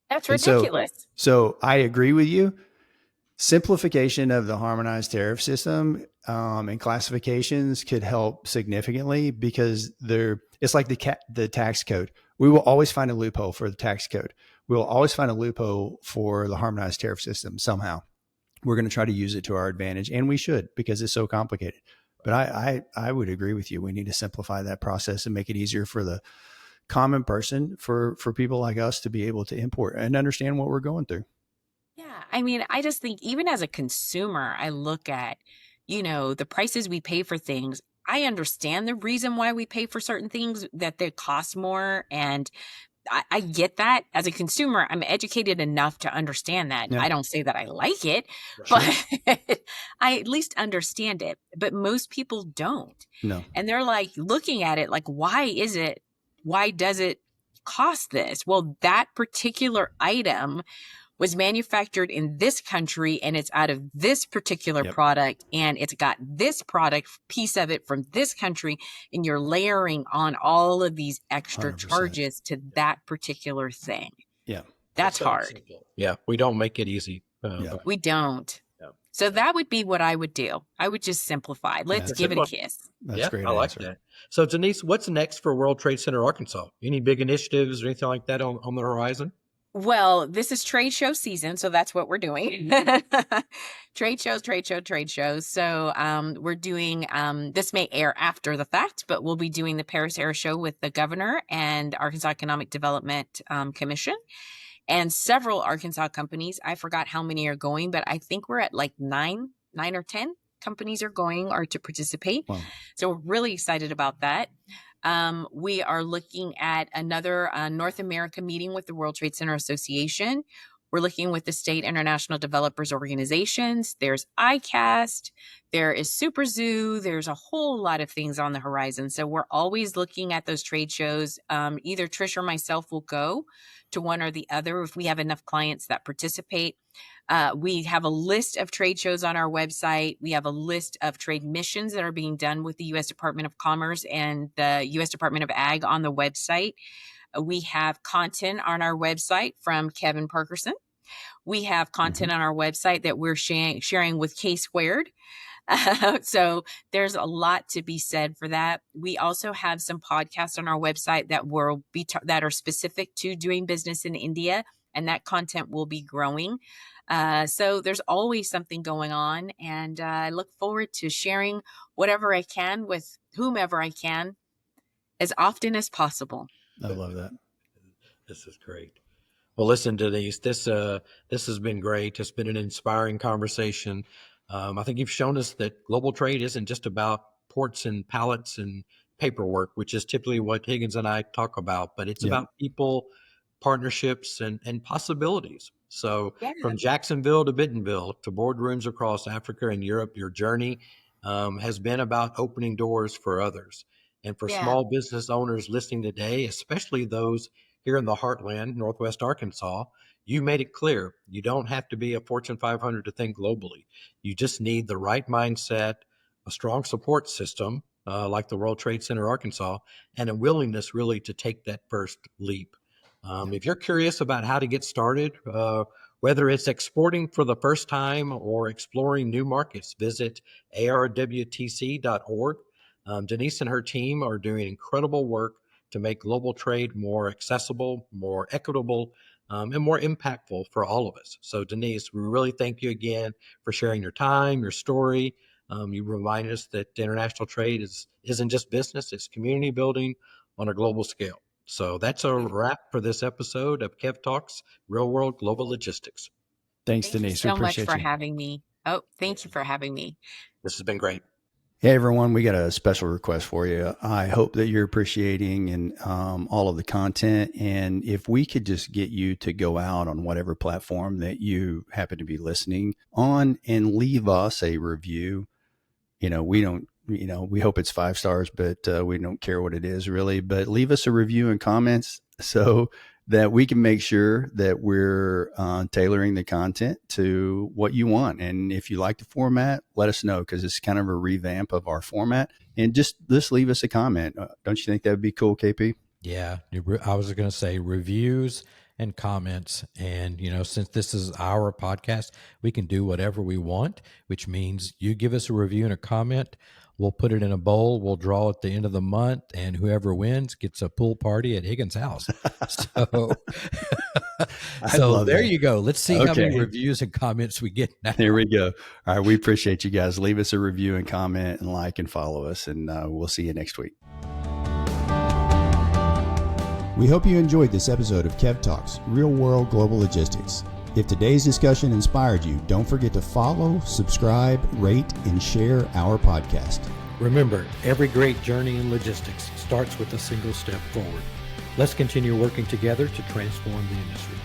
[SPEAKER 6] That's ridiculous.
[SPEAKER 2] So I agree with you. Simplification of the harmonized tariff system and classifications could help significantly, because it's like the tax code. We will always find a loophole for the tax code. We will always find a loophole for the harmonized tariff system somehow. We're going to try to use it to our advantage, and we should, because it's so complicated. But I would agree with you. We need to simplify that process and make it easier for the common person, for people like us to be able to import and understand what we're going through.
[SPEAKER 6] Yeah. I mean, I just think even as a consumer, I look at, the prices we pay for things. I understand the reason why we pay for certain things, that they cost more. And I get that. As a consumer, I'm educated enough to understand that. Yeah. I don't say that I like it, but I at least understand it. But most people don't.
[SPEAKER 2] No.
[SPEAKER 6] And they're like looking at it like, why does it cost this? Well, that particular item was manufactured in this country, and it's out of this particular product, and it's got this product piece of it from this country, and you're layering on all of these extra 100%. Charges to that particular thing.
[SPEAKER 2] Yeah.
[SPEAKER 6] That's hard.
[SPEAKER 1] Simple. Yeah. We don't make it easy.
[SPEAKER 6] We don't. Yeah. So that would be what I would do. I would just simplify. Let's give it a kiss.
[SPEAKER 2] That's great.
[SPEAKER 1] I like that. So Denise, what's next for World Trade Center Arkansas? Any big initiatives or anything like that on the horizon?
[SPEAKER 6] Well, this is trade show season, so that's what we're doing. Trade shows. So we're doing, this may air after the fact, but we'll be doing the Paris Air Show with the governor and Arkansas Economic Development Commission, and several Arkansas companies. I forgot how many are going, but I think we're at like 9 or 10 companies are going or to participate. Wow. So we're really excited about that. We are looking at another North America meeting with the World Trade Center Association. We're looking with the State International Developers Organizations. There's ICAST. There is Super Zoo. There's a whole lot of things on the horizon. So we're always looking at those trade shows. Either Trish or myself will go to one or the other if we have enough clients that participate. We have a list of trade shows on our website. We have a list of trade missions that are being done with the U.S. Department of Commerce and the U.S. Department of Ag on the website. We have content on our website from Kevin Parkerson. We have content on our website that we're sharing with K-Squared. So there's a lot to be said for that. We also have some podcasts on our website that will be that are specific to doing business in India, and that content will be growing. So there's always something going on, and I look forward to sharing whatever I can with whomever I can as often as possible.
[SPEAKER 2] I love that.
[SPEAKER 1] This is great. Well, listen, Denise, this has been great. It's been an inspiring conversation. I think you've shown us that global trade isn't just about ports and pallets and paperwork, which is typically what Higgins and I talk about, but it's about people, partnerships, and possibilities. So from Jacksonville to Bentonville to boardrooms across Africa and Europe, your journey has been about opening doors for others. And for small business owners listening today, especially those here in the heartland, Northwest Arkansas, you made it clear you don't have to be a Fortune 500 to think globally. You just need the right mindset, a strong support system like the World Trade Center Arkansas, and a willingness really to take that first leap. If you're curious about how to get started, whether it's exporting for the first time or exploring new markets, visit arwtc.org. Denise and her team are doing incredible work to make global trade more accessible, more equitable, and more impactful for all of us. So Denise, we really thank you again for sharing your time, your story. You remind us that international trade isn't just business, it's community building on a global scale. So that's a wrap for this episode of Kev Talks, Real World Global Logistics.
[SPEAKER 2] Thanks,
[SPEAKER 6] Thank
[SPEAKER 2] Denise.
[SPEAKER 6] you
[SPEAKER 2] We
[SPEAKER 6] so much
[SPEAKER 2] appreciate
[SPEAKER 6] for
[SPEAKER 2] you.
[SPEAKER 6] having me. Oh, thank you for having me.
[SPEAKER 1] This has been great.
[SPEAKER 2] Hey, everyone, we got a special request for you. I hope that you're appreciating and all of the content. And if we could just get you to go out on whatever platform that you happen to be listening on and leave us a review. We don't, we hope it's 5 stars, but we don't care what it is really. But leave us a review and comments so that we can make sure that we're tailoring the content to what you want. And if you like the format, let us know, because it's kind of a revamp of our format. And just leave us a comment. Don't you think that would be cool, KP?
[SPEAKER 4] Yeah, I was going to say reviews and comments. And, since this is our podcast, we can do whatever we want, which means you give us a review and a comment. We'll put it in a bowl. We'll draw at the end of the month, and whoever wins gets a pool party at Higgins' house. So there you go. Let's see how many reviews and comments we get now.
[SPEAKER 2] There we go. All right. We appreciate you guys. Leave us a review and comment and like and follow us, and we'll see you next week.
[SPEAKER 7] We hope you enjoyed this episode of Kev Talks, Real World Global Logistics. If today's discussion inspired you, don't forget to follow, subscribe, rate, and share our podcast.
[SPEAKER 4] Remember, every great journey in logistics starts with a single step forward. Let's continue working together to transform the industry.